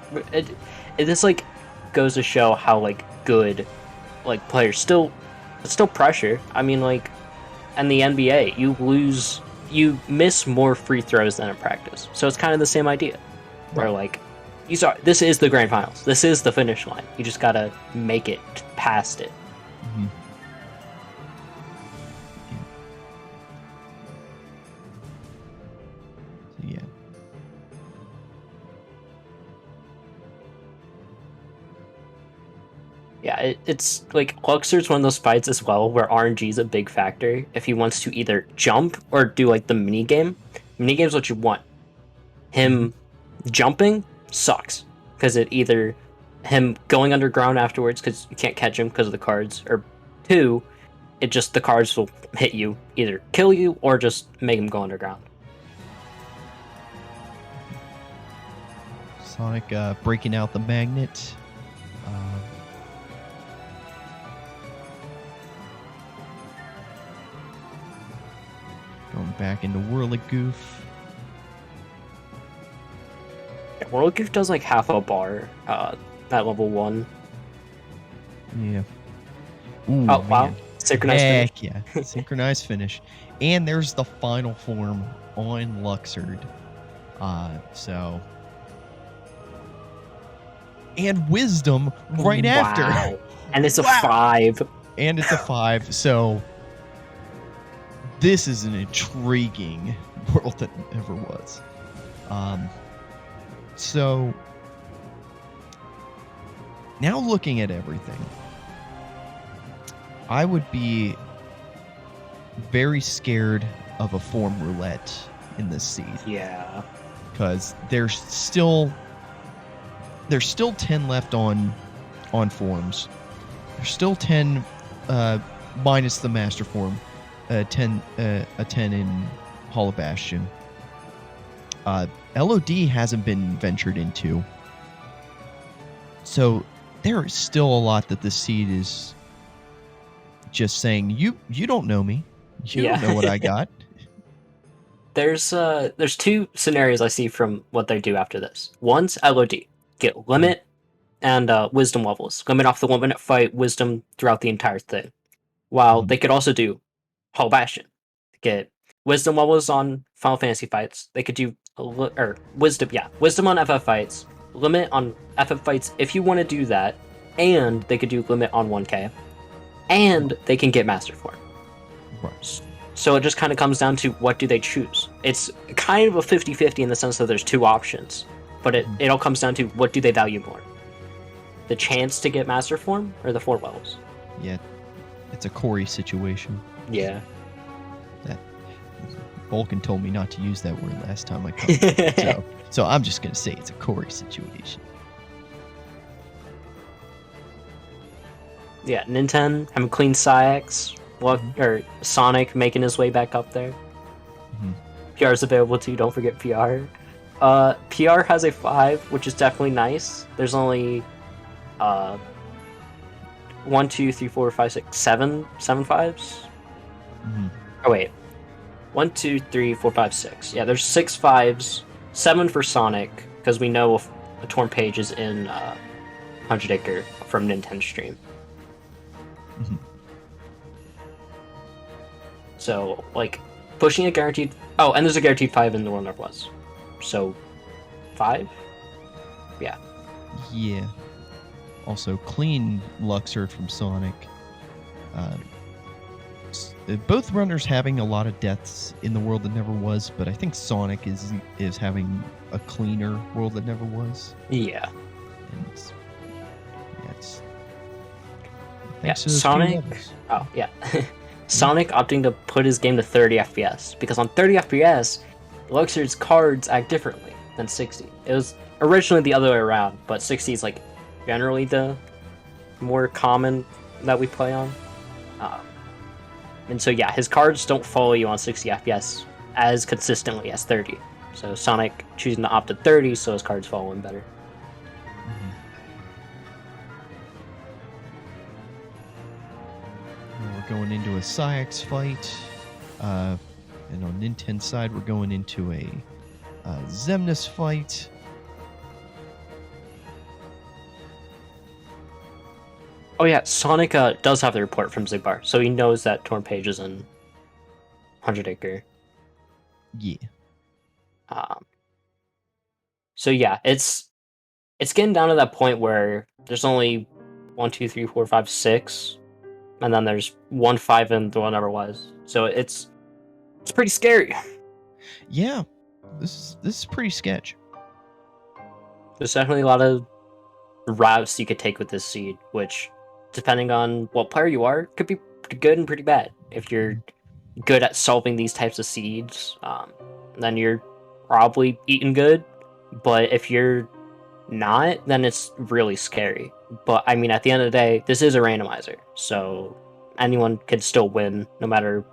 It just like goes to show how like good like players it's still pressure. I mean, like in the NBA, you miss more free throws than in practice. So it's kind of the same idea. Where like this is the grand finals. This is the finish line. You just gotta make it past it. Mhm. Yeah. Yeah, it's like Luxor's one of those fights as well where RNG is a big factor. If he wants to either jump or do like the mini game, minigame's what you want. Him jumping sucks because it either him going underground afterwards because you can't catch him because of the cards, or 2, it just the cards will hit you, either kill you or just make him go underground. Sonic breaking out the magnet. Going back into Whirligoof. Yeah, Whirligoof does like half a bar at level 1. Yeah. Ooh, Oh, wow. man. Synchronized finish. Heck yeah. Synchronized finish. And there's the final form on Luxord. So. And Wisdom right after. Wow. And it's a Wow. 5. And it's a 5. So. This is an intriguing world that ever was. So. Now looking at everything. I would be very scared of a form roulette in this seed. Yeah. Because there's still 10 left on forms. There's still 10 minus the master form. 10 in Hall of Bastion. LOD hasn't been ventured into. So there is still a lot that this seed is just saying, you don't know me. You don't know what I got. There's 2 scenarios I see from what they do after this. One's LOD. Get limit and wisdom levels. Limit off the 1-minute fight, wisdom throughout the entire thing. While they could also do Hall Bastion. Get wisdom levels on Final Fantasy fights. They could do wisdom on FF fights, limit on FF fights if you want to do that, and they could do limit on 1K. And they can get Master Form. Right. So it just kind of comes down to what do they choose. It's kind of a 50-50 in the sense that there's 2 options. But it all comes down to what do they value more. The chance to get Master Form or the 4 levels. Yeah. It's a Corey situation. Yeah. That Vulcan told me not to use that word last time I covered. So I'm just going to say it's a Corey situation. Yeah, Ninten having clean Saix, or Sonic making his way back up there. PR is available too, don't forget PR. PR has a 5, which is definitely nice. There's only 1, 2, 3, 4, 5, 6, 7 5s. Oh wait, 1, 2, 3, 4, 5, 6. Yeah, there's 6 5s, 7 for Sonic because we know a torn page is in 100 Acre from Ninten stream. So, like, pushing a guaranteed... Oh, and there's a guaranteed 5 in the World Northwest. So, 5? Yeah. Yeah. Also, clean Luxord from Sonic. Both runners having a lot of deaths in the world that never was, but I think Sonic is having a cleaner world that never was. Yeah. And Sonic... Oh, yeah. Sonic opting to put his game to 30 FPS, because on 30 FPS, Luxord's cards act differently than 60. It was originally the other way around, but 60 is like generally the more common that we play on. And so yeah, his cards don't follow you on 60 FPS as consistently as 30. So Sonic choosing to opt at 30, so his cards follow him better. We're going into a Sayax fight. And on Ninten's side, we're going into a Xemnas fight. Oh yeah, Sonic does have the report from Zigbar, so he knows that Torn Page is in 100 Acre. Yeah. So yeah, it's getting down to that point where there's only 1, 2, 3, 4, 5, 6, and then there's 1, 5, and the one never was. So it's pretty scary. Yeah, this is pretty sketch. There's definitely a lot of routes you could take with this seed, which, depending on what player you are, could be pretty good and pretty bad. If you're good at solving these types of seeds, then you're probably eating good. But if you're not, then it's really scary. But I mean, at the end of the day, this is a randomizer, so anyone can still win no matter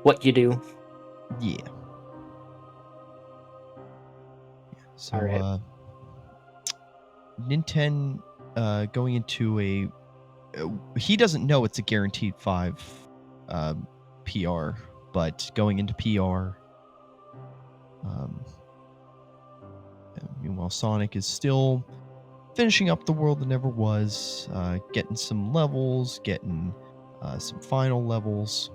what you do. Yeah. So, All right. Ninten going into a... he doesn't know it's a guaranteed 5 PR, but going into PR... meanwhile, Sonic is still finishing up the world that never was, getting some levels, getting some final levels.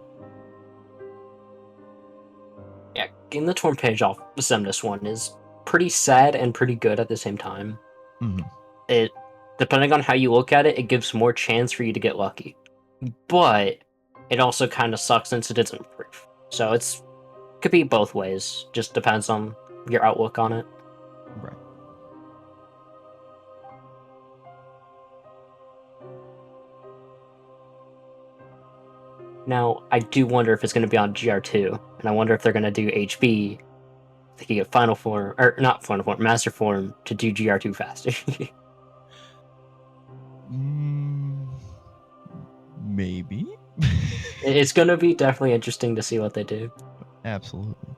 Yeah, getting the Torn Page off the Xemnas one is pretty sad and pretty good at the same time. Mm-hmm. It, depending on how you look at it, it gives more chance for you to get lucky. But it also kind of sucks since it isn't proof. So could be both ways. Just depends on your outlook on it. Right. Now, I do wonder if it's going to be on GR2, and I wonder if they're going to do HB. They can get Final Form, or not Final Form, Master Form to do GR2 faster. Maybe. It's going to be definitely interesting to see what they do. Absolutely.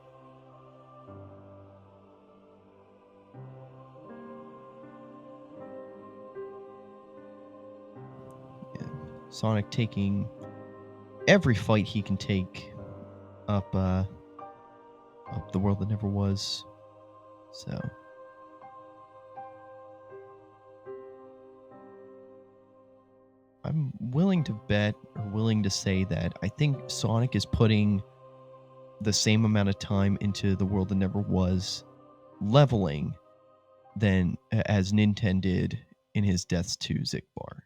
Yeah. Sonic taking every fight he can take up the world that never was. So I'm willing to bet or willing to say that I think Sonic is putting the same amount of time into the world that never was leveling than as Ninten did in his Deaths to Zigbar.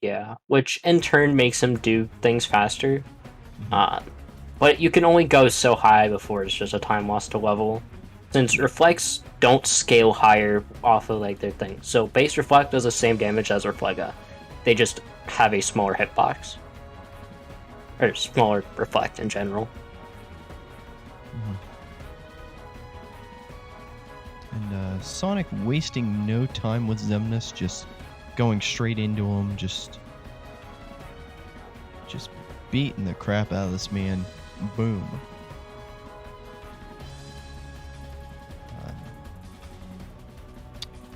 Yeah, which in turn makes him do things faster. But you can only go so high before it's just a time loss to level, since reflects don't scale higher off of like their thing. So base reflect does the same damage as Reflega. They just have a smaller hitbox. Or smaller reflect in general. And Sonic wasting no time with Xemnas, just going straight into him, just beating the crap out of this man. Boom.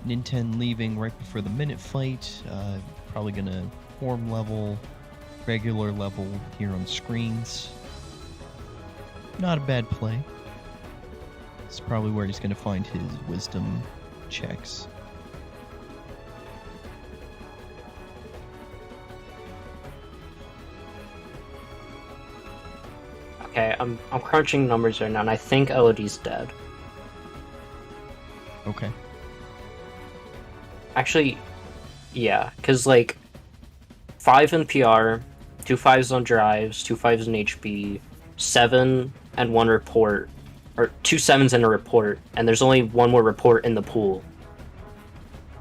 Ninten leaving right before the minute fight. Probably gonna form level, regular level here on screens. Not a bad play. It's probably where he's gonna find his wisdom checks. Okay, I'm crunching numbers right now, and I think LOD's dead. Okay. Actually, yeah, because, like, 5 in PR, 2 5s on drives, 2 5s in HB, 7 and 1 report, or 2 7s and a report, and there's only 1 more report in the pool.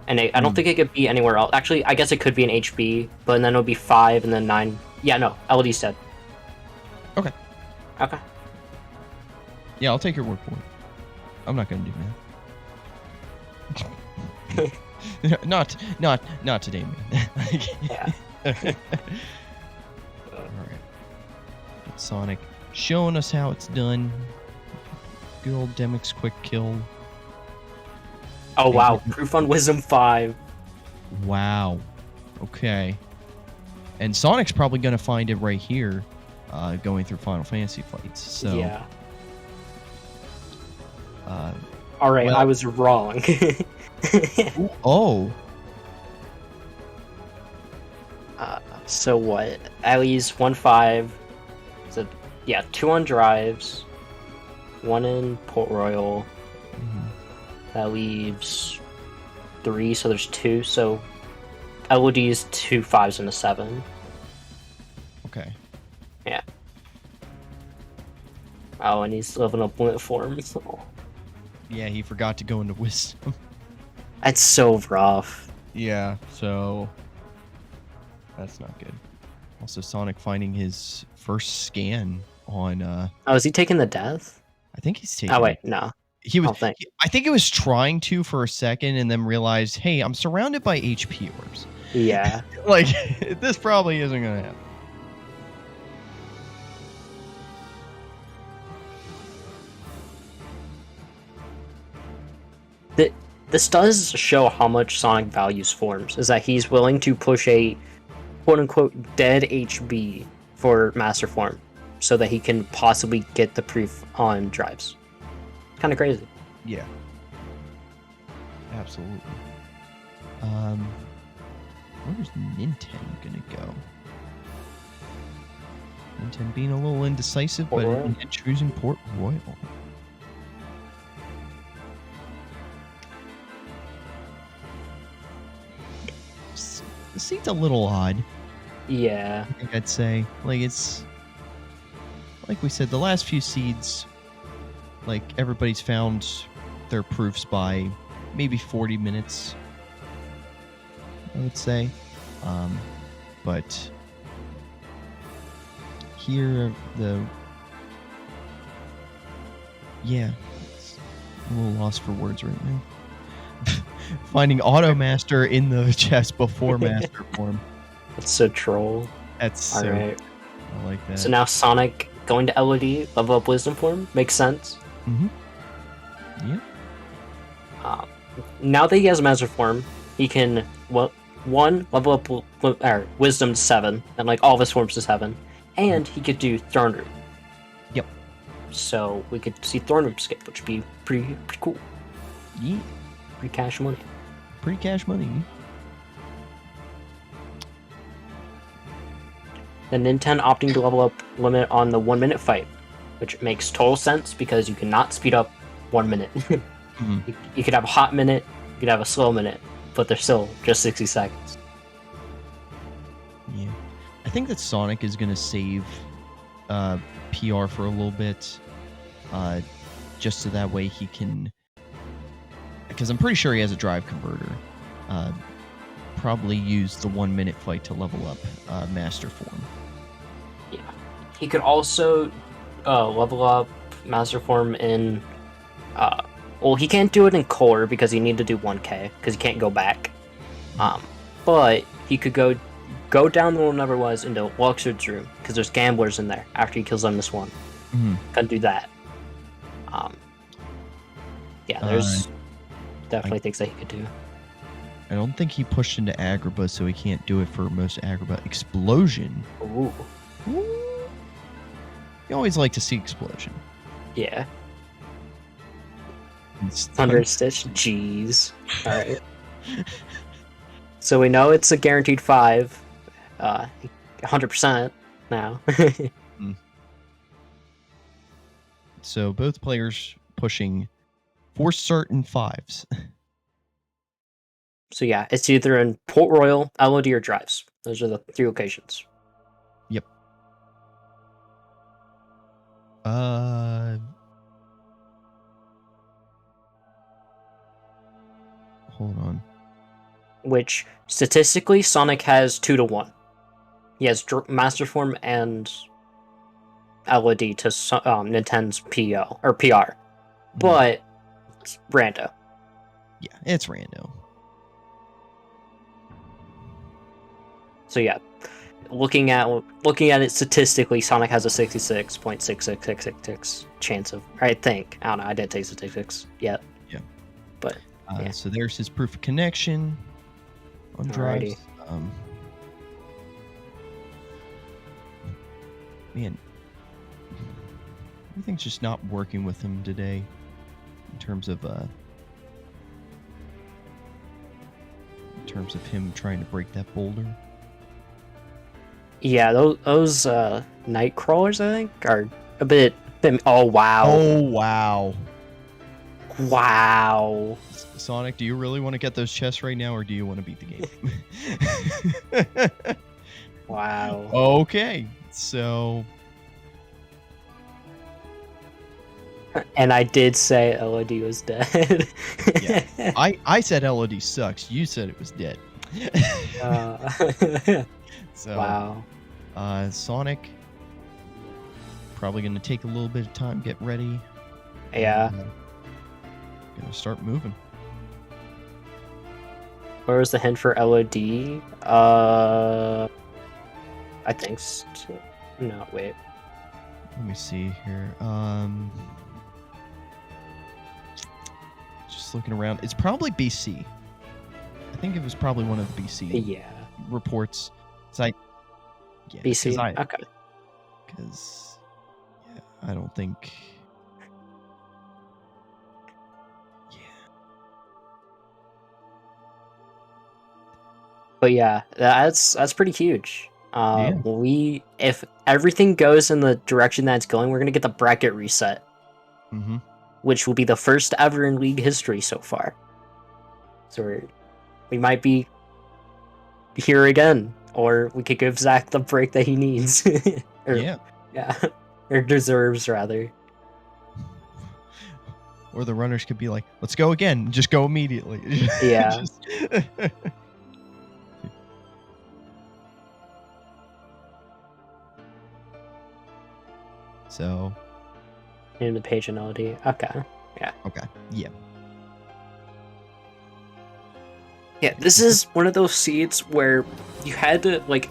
And I don't think it could be anywhere else. Actually, I guess it could be an HB, but then it would be 5 and then 9. Yeah, no, LOD's dead. Okay. Okay. Yeah, I'll take your word for it. I'm not gonna do that. not today, man. Yeah. Sonic showing us how it's done. Good old Demyx quick kill. Oh wow, proof on Wisdom 5. Wow. Okay. And Sonic's probably going to find it right here, going through Final Fantasy fights. So Yeah. All right, I was wrong. Oh. So what? Ellie's 1-5. So yeah, 2 on drives, 1 in Port Royal. That leaves 3, so there's 2. So LOD's 2 5s and a 7. Okay. Yeah. Oh, and he's leveling up limit form. So. Yeah, he forgot to go into Wisdom. That's so rough. Yeah, so that's not good. Also, Sonic finding his first scan on. Oh, is he taking the death? I think he's taking. Oh wait, no. He was. I don't think. I think he was trying to for a second, and then realized, hey, I'm surrounded by HP orbs. Yeah. Like this probably isn't gonna happen. This does show how much Sonic values forms, is that he's willing to push a quote-unquote dead HB for Master Form so that he can possibly get the proof on drives. Kind of crazy. Yeah. Absolutely. Where's Ninten gonna go? Ninten being a little indecisive, but choosing Port Royal. The seat's a little odd. Yeah. I think I'd say. Like, it's... Like we said, the last few seeds, like, everybody's found their proofs by maybe 40 minutes, I would say. But here, yeah, it's a little lost for words right now. Finding Auto Master in the chest before Master Form. That's so troll. That's so... Alright. I like that. So now Sonic going to LOD, level up Wisdom Form, makes sense. Mm-hmm. Yeah. Now that he has Master Form, he can, level up Wisdom to 7, and like all of his forms to 7, and he could do Throne Room. Yep. So we could see Throne Room skip, which would be pretty cool. Yeah. Pretty cash money. Pretty cash money. Then Ninten opting to level up limit on the 1 minute fight, which makes total sense because you cannot speed up 1 minute. Mm-hmm. You could have a hot minute, you could have a slow minute, but they're still just 60 seconds. Yeah. I think that Sonic is going to save PR for a little bit, just so that way he can... Because I'm pretty sure he has a drive converter. Probably use the 1 minute fight to level up Master Form. Yeah. He could also level up Master Form in... well, he can't do it in Core because you need to do 1k, because he can't go back. But he could go down the one never was into Luxord's room, because there's gamblers in there after he kills Lemnis 1. Mm-hmm. Couldn't do that. Yeah, there's definitely things that he could do. I don't think he pushed into Agrabah, so he can't do it for most Agrabah. Explosion. Ooh. Ooh. You always like to see explosion. Yeah. Thunder Stitch, jeez. Alright. So we know it's a guaranteed 5. 100% now. So both players pushing for certain 5s. So yeah, it's either in Port Royal, LOD, or Drives. Those are the 3 locations. Yep. Hold on. Which, statistically, Sonic has 2 to 1. He has Master Form and LOD to Nintendo's PO, or PR. But, it's rando. Yeah, it's rando. So yeah. looking at it statistically, Sonic has a 66.66666 chance of. I think. I don't know. I didn't take statistics yet. Yeah. But yeah. So there's his proof of connection on drives. Man, everything's just not working with him today in terms of him trying to break that boulder. Yeah, those night crawlers, I think, are a bit. Oh wow! Oh wow! Wow! Sonic, do you really want to get those chests right now, or do you want to beat the game? Wow. Okay, so. And I did say LOD was dead. Yeah, I said LOD sucks. You said it was dead. So, wow. Sonic probably going to take a little bit of time, get ready. Yeah. Gonna start moving. Where was the hint for LOD? I think so. No, wait. Let me see here. Just looking around. It's probably BC. I think it was probably one of the BC reports. Yeah, BC. Okay. Because I don't think. Yeah. But yeah, that's pretty huge. If everything goes in the direction that it's going, we're gonna get the bracket reset. Mm-hmm. Which will be the first ever in league history so far. So we might be here again, or we could give Zach the break that he needs. Or deserves rather. Or the runners could be like, "Let's go again, just go immediately." Yeah. So. In the page melody. Okay. Yeah. Okay. Yeah. Yeah, this is one of those seeds where you had to, like,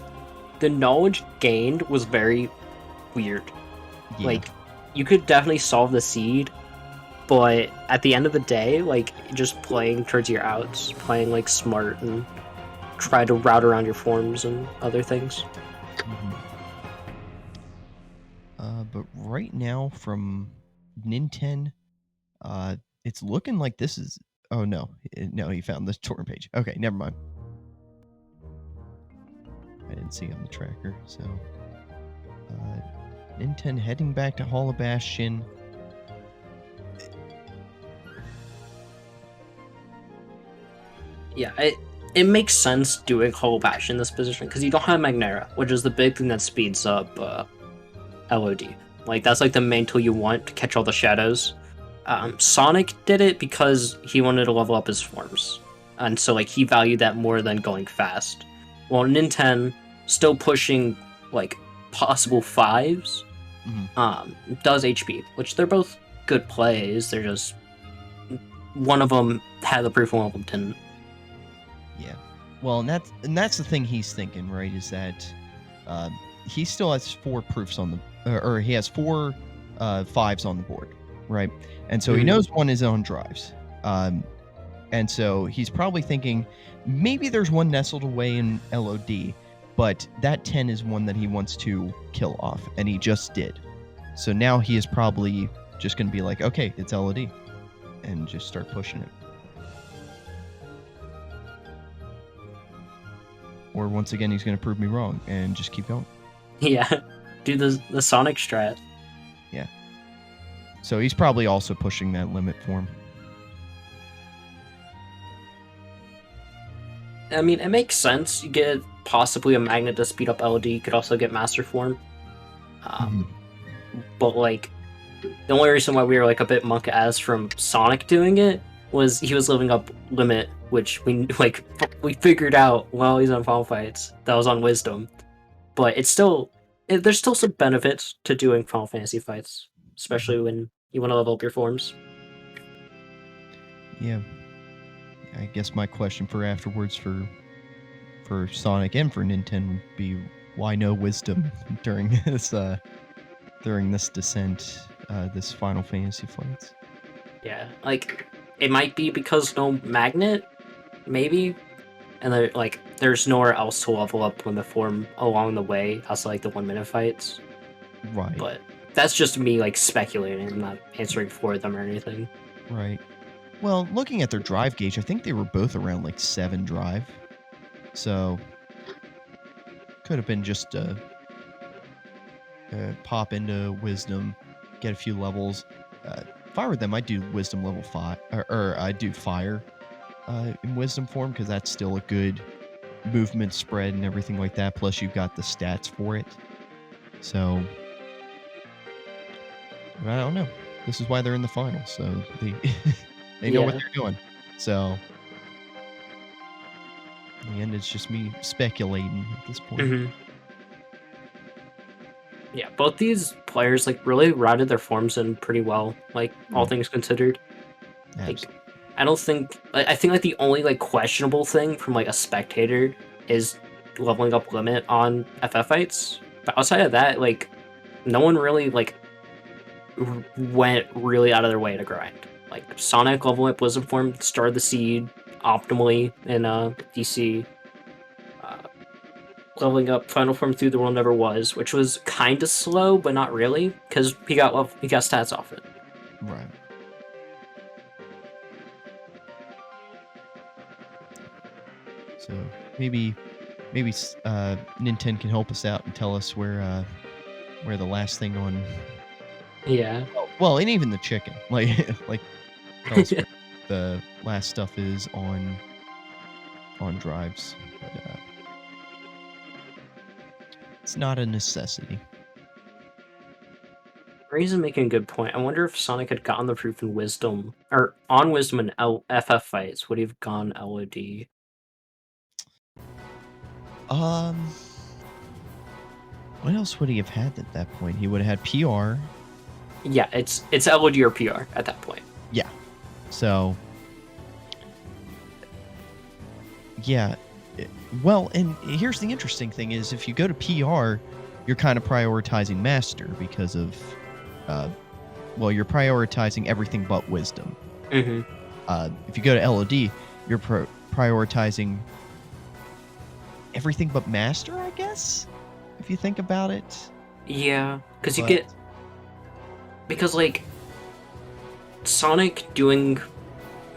the knowledge gained was very weird. Yeah. Like, you could definitely solve the seed, but at the end of the day, like, just playing towards your outs, playing, like, smart and try to route around your forms and other things. Mm-hmm. But right now from Ninten, it's looking like this is... Oh, no. No, he found this torrent page. Okay, never mind. I didn't see on the tracker, so... Ninten heading back to Hall of Bastion. Yeah, it makes sense doing Hall of Bastion in this position, because you don't have Magnera, which is the big thing that speeds up LOD. Like, that's like the main tool you want to catch all the shadows. Sonic did it because he wanted to level up his forms, and so like he valued that more than going fast. While Ninten still pushing like possible 5s, does HP, which they're both good plays. They're just one of them had the proof, one of them didn't. Yeah, well, and that's the thing he's thinking, right? Is that he still has 4 proofs on the, or he has 4 5s on the board, right? And so he knows one is on drives. And so he's probably thinking maybe there's one nestled away in LOD, but that 10 is one that he wants to kill off, and he just did. So now he is probably just going to be like, okay, it's LOD, and just start pushing it. Or once again, he's going to prove me wrong and just keep going. Yeah, do the Sonic strat. Yeah. So he's probably also pushing that limit for him. I mean, it makes sense. You get possibly a magnet to speed up LOD. You could also get Master Form. But, like, the only reason why we were, like, a bit monk-ass from Sonic doing it was he was living up Limit, which we figured out while he's on Final Fights. That was on Wisdom. But it's still... there's still some benefits to doing Final Fantasy fights, especially when you want to level up your forms. Yeah. I guess my question for afterwards for Sonic and for Ninten would be, why no wisdom during this descent, this Final Fantasy fights. Yeah, like it might be because no magnet, maybe, and there's nowhere else to level up limit form along the way outside like the 1-minute fights. Right. But that's just me like speculating. I'm not answering for them or anything. Right. Well, looking at their drive gauge, I think they were both around like 7 drive. So could have been just a pop into wisdom, get a few levels. If I were them, I'd do wisdom level 5, or I'd do fire in wisdom form, because that's still a good movement spread and everything like that. Plus, you've got the stats for it. So, I don't know. This is why they're in the final. So they know what Yeah. they're doing. So, in the end, it's just me speculating at this point. Mm-hmm. Yeah, both these players like really routed their forms in pretty well, like all things considered. Like, I don't think I think like the only like questionable thing from like a spectator is leveling up limit on FF fights. But outside of that, like no one really like went really out of their way to grind. Like Sonic leveling up Wisdom form started the seed optimally in DC. Leveling up Final Form through the World Never Was, which was kind of slow, but not really, because he got stats off it. Right. So maybe Ninten can help us out and tell us where the last thing on. Yeah. Well, and even the chicken, like tell us where the last stuff is on drives, but it's not a necessity. Reason making a good point. I wonder if Sonic had gotten the proof in Wisdom, or on Wisdom in FF fights, would he have gone LOD? What else would he have had at that point? He would have had PR. Yeah, it's LOD or PR at that point. Yeah. So, yeah. Well, and here's the interesting thing is if you go to PR, you're kind of prioritizing Master because of, you're prioritizing everything but Wisdom. Mm-hmm. If you go to LOD, you're prioritizing everything but Master, I guess, if you think about it. Yeah, because like Sonic doing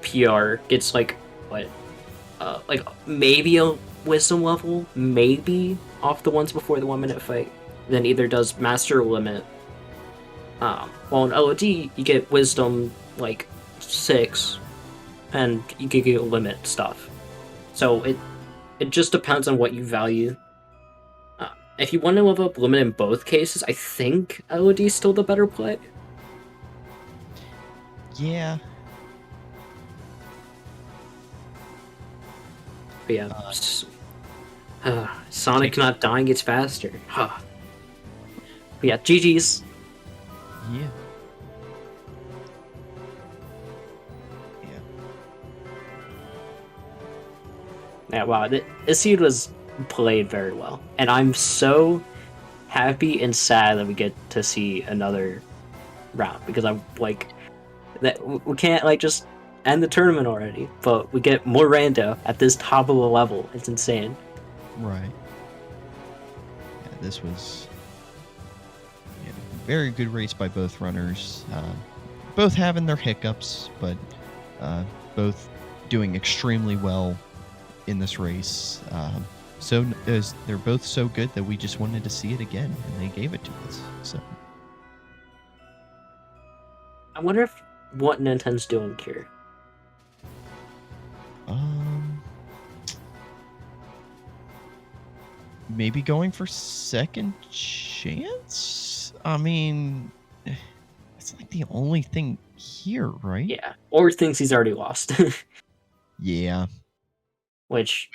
PR gets like what, like maybe a Wisdom level, maybe off the ones before the 1-minute fight. Then either does Master or Limit. Well in LOD you get Wisdom like 6, and you can get Limit stuff. So it just depends on what you value. If you want to level up Limit in both cases, I think LOD is still the better play. Yeah. But yeah, Sonic not dying gets faster. Huh. But yeah, GG's. Yeah. Yeah, wow, this seed was played very well. And I'm so happy and sad that we get to see another round, because I'm like, that we can't like just end the tournament already, but we get more rando at this top of the level. It's insane. Right. Yeah, this was very good race by both runners. Both having their hiccups, but both doing extremely well in this race. So they're both so good that we just wanted to see it again, and they gave it to us. So I wonder if what Ninten's doing here. Maybe going for second chance? I mean, it's like the only thing here, right? Yeah, or thinks he's already lost. Yeah. Which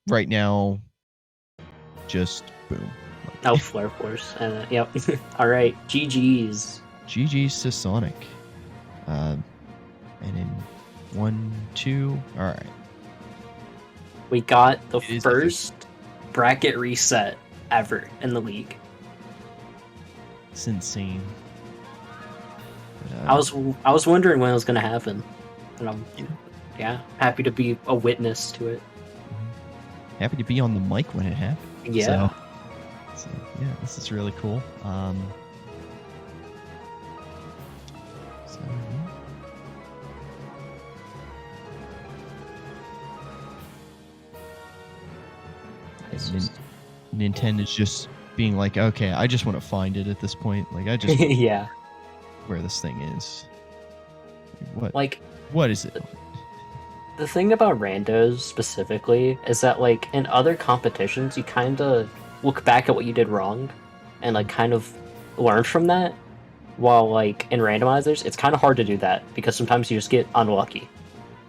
right now, just boom. Oh, Flare Force. Yep. All right, GG's. GG's to Sonic. And in 1, 2. All right. We got the first bracket reset ever in the league. It's insane. But, I was wondering when it was gonna happen, and I'm happy to be a witness to it. happy to be on the mic when it happened. Yeah. So yeah, this is really cool. So, yeah. Ninten is just being like, okay, I just want to find it at this point. Like, I just yeah. where this thing is. What? Like, what is it? the thing about randos specifically is that, like, in other competitions, you kind of look back at what you did wrong and, like, kind of learn from that. While, like, in randomizers, it's kind of hard to do that because sometimes you just get unlucky.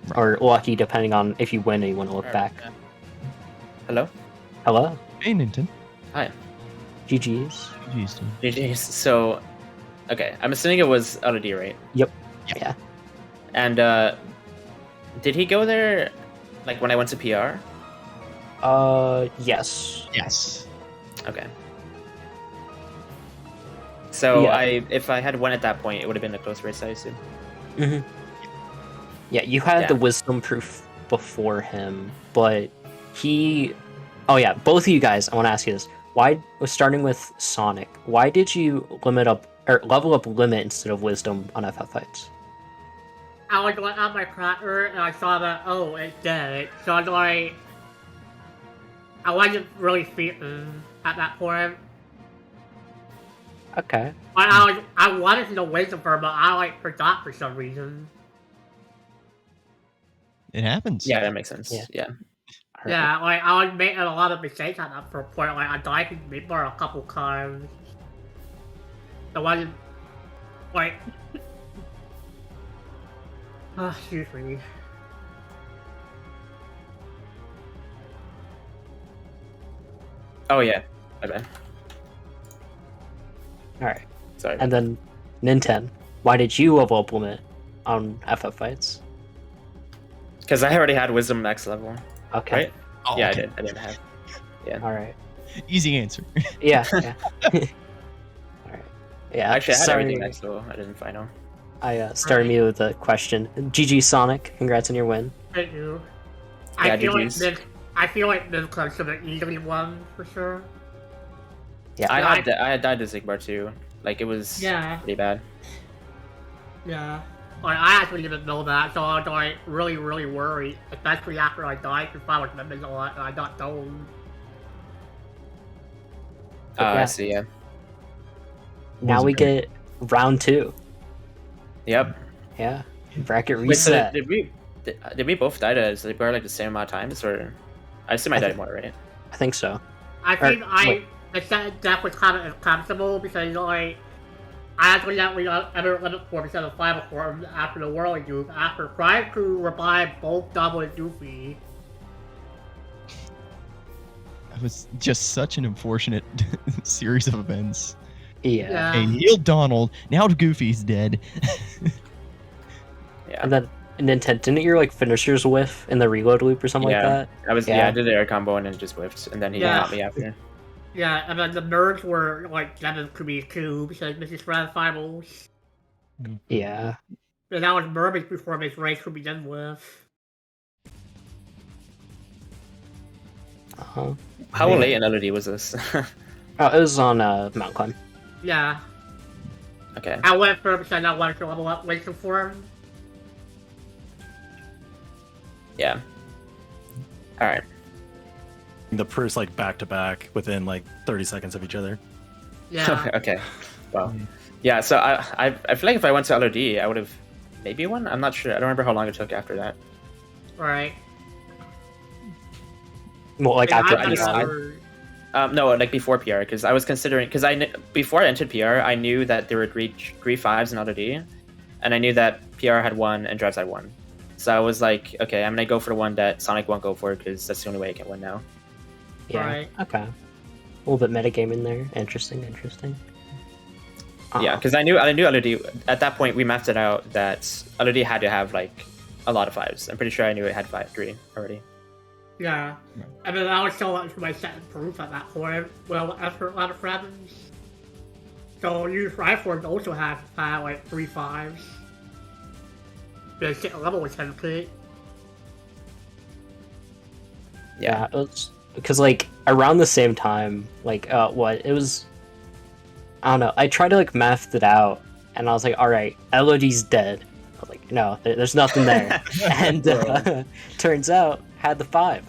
Right. Or lucky depending on if you win and you want to look back. Hello? Hello? Hey, Ninten. Hi. GG's. GG's, dude. GG's. So, okay, I'm assuming it was LOD, right? Yep. Yeah. And, did he go there, like, when I went to PR? Yes. Yes. Okay. So, Yeah. if I had won at that point, it would have been a close race, I assume. Mm-hmm. Yeah, you had Yeah. the wisdom proof before him, but he... Oh yeah, both of you guys, I want to ask you this. Why, starting with Sonic, why did you level up limit instead of wisdom on FF fights? I was going on my tracker and I saw that, oh, it's dead. So I was like, I wasn't really fearing at that point. Okay. But I wanted to know wisdom for, but I like forgot for some reason. It happens. Yeah, that makes sense. Yeah. Yeah. Alright. Yeah, like I was making a lot of mistakes at that point. Like I died to Midbar a couple times. I wasn't like. Excuse me. Oh, yeah. My bad. Alright. Sorry. And then, Ninten, why did you level up limit on FF fights? Because I already had Wisdom max level, Okay. right? Oh, Yeah, okay. I did. I didn't have. Alright. Easy answer. Yeah. Yeah. Alright. Yeah. Actually, I had sorry, everything next level. I didn't final. I started me with a question. GG Sonic, congrats on your win. Thank you. Yeah, I GGs. feel like this close to the easily one for sure. Yeah. I had died to Zigbar too. Like, it was pretty bad. Yeah. Like, I actually didn't know that, so I was like really, really worried, especially after I died, because I was living a lot and I got told. I see, yeah. Now Wasn't we good. get round 2. Yep. Yeah. Bracket Wait, so reset. did we both die to Zigbar like the same amount of times, or I assume I died more, right? I think so. I think wait. the second death was kind of uncomfortable because like I accidentally got ever limit form instead of final form after the whirling goof after trying to revive both Double and Goofy. It was just such an unfortunate series of events. Yeah. Hey, healed Donald. Now Goofy's dead. Yeah. And then Ninten, didn't your like finishers whiff in the reload loop or something like that? I did the air combo and then just whiffed, and then he got me after. Yeah, and then the nerds were like Devin could be too because Mrs. Red Finals. Yeah. And that was Mermaids before Miss Race could begin with. Uh-huh. How late in LOD was this? Oh, it was on Mount Climb. Yeah. Okay. I went for because I wanted to level up Wisdom Form. Yeah. All right. The first like back to back within like 30 seconds of each other. Yeah. Okay. Well. Yeah. So I feel like if I went to LOD, I would have maybe won. I'm not sure. I don't remember how long it took after that. Right. Well, like Yeah, after I P1. remember- No, like before PR, because I was considering before I entered PR, I knew that there were three 5s in LOD, and I knew that PR had 1 and Drives had 1. So I was like, okay, I'm gonna go for the one that Sonic won't go for because that's the only way I can win now. Yeah. Right. Okay. A little bit metagame in there. Interesting. Yeah, because I knew LOD at that point. We mapped it out that LOD had to have like a lot of 5s. I'm pretty sure I knew it had 3 already. Yeah. Right. I mean, I was still up to my second proof at that point. Well, after a lot of friends. So you Fry Forms also have like 3 5s. The second level was 10 feet. Yeah. It was because like around the same time, like what it was. I don't know. I tried to like math it out, and I was like, all right, LOD's dead. I was like, no, there's nothing there. And turns out had the 5.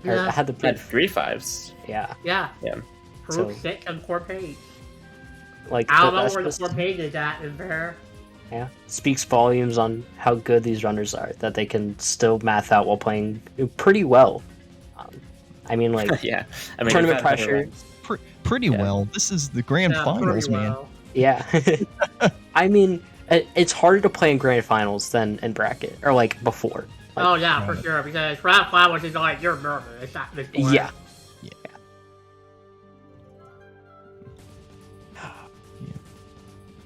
Or Yeah. had the Had proof. 3 5s. Yeah, Yeah. Yeah. Proof So- 6 and 4 page. like I don't know that's where the just- 4 page is at in there. Yeah, speaks volumes on how good these runners are, that they can still math out while playing pretty well. I mean, like, Yeah. I mean, tournament you've had better pressure. runs. Pretty Yeah. well. This is the grand Yeah, finals, pretty man. well. Yeah. I mean, it's harder to play in grand finals than in bracket, or like before. Like, Oh yeah, for sure. Because round 5 was just like you're nervous at this point. yeah.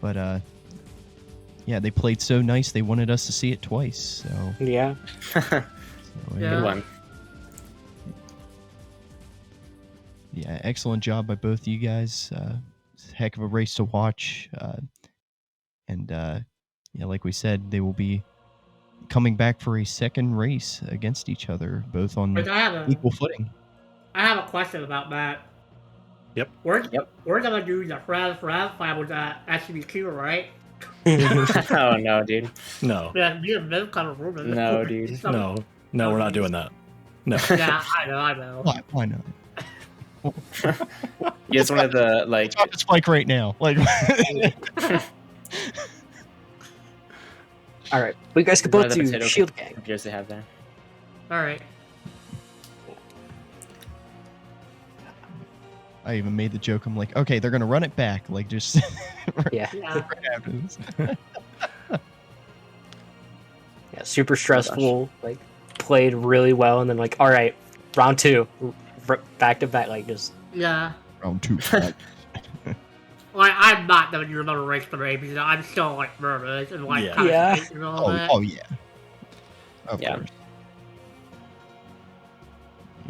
But yeah, they played so nice. They wanted us to see it twice. So, Yeah. Yeah. Good one. yeah, excellent job by both of you guys. Heck of a race to watch. And yeah, like we said, they will be coming back for a second race against each other, both on But equal footing. I have a question about that. Yep. We're gonna do the round finals at SCBQ, right? Oh no, dude. No, Yeah, me and Viv kind of rumored. No, dude. no, we're not doing that. No. Yeah, I know. Why not? You just wanted the like. Stop the spike right now. Like, All right, we guys could One both of the do potato Shield Gang. computers they have there. All right. I even made the joke. I'm like, okay, they're gonna run it back. Like, just Yeah. Yeah. right after this. Yeah, super stressful. Like, played really well, and then like, all right, round 2, back to back, like just. Yeah. Round 2. Like, I'm not gonna do another race today because I'm still like nervous and like Yeah. kind Yeah. of thinking all that. Oh yeah. Of Yeah. course.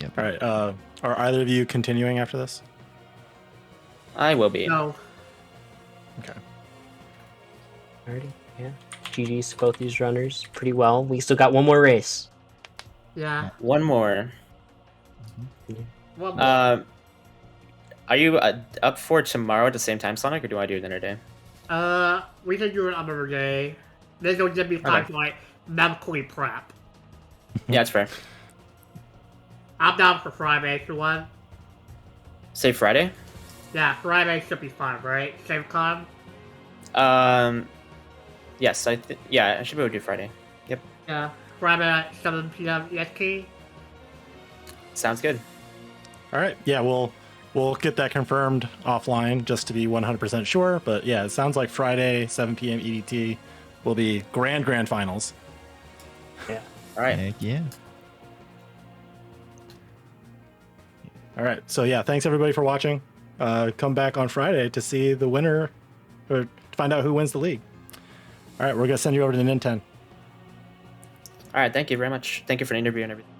Yep. All right. Are either of you continuing after this? I will be. No. Okay. Alrighty, yeah. GG's to both these runners. Pretty well. We still got one more race. Yeah. One more. One more. Are you up for tomorrow at the same time, Sonic, or do I do it another day? We can do it another day. This will give me time to like mentally prep. Yeah, it's fair. I'm down for Friday if you want. Say Friday. Yeah, Friday should be fine, right? Same time? Yes, I should be able to do Friday. Yep, Yeah. Friday at 7 p.m. EST. sounds good. All right. Yeah, we'll get that confirmed offline just to be 100% sure. But yeah, it sounds like Friday, 7 p.m. EDT will be grand finals. All right. Heck yeah. All right. So yeah, thanks everybody for watching. Come back on Friday to see the winner, or to find out who wins the league. All right, we're gonna send you over to Ninten. All right. Thank you very much. Thank you for the interview and everything.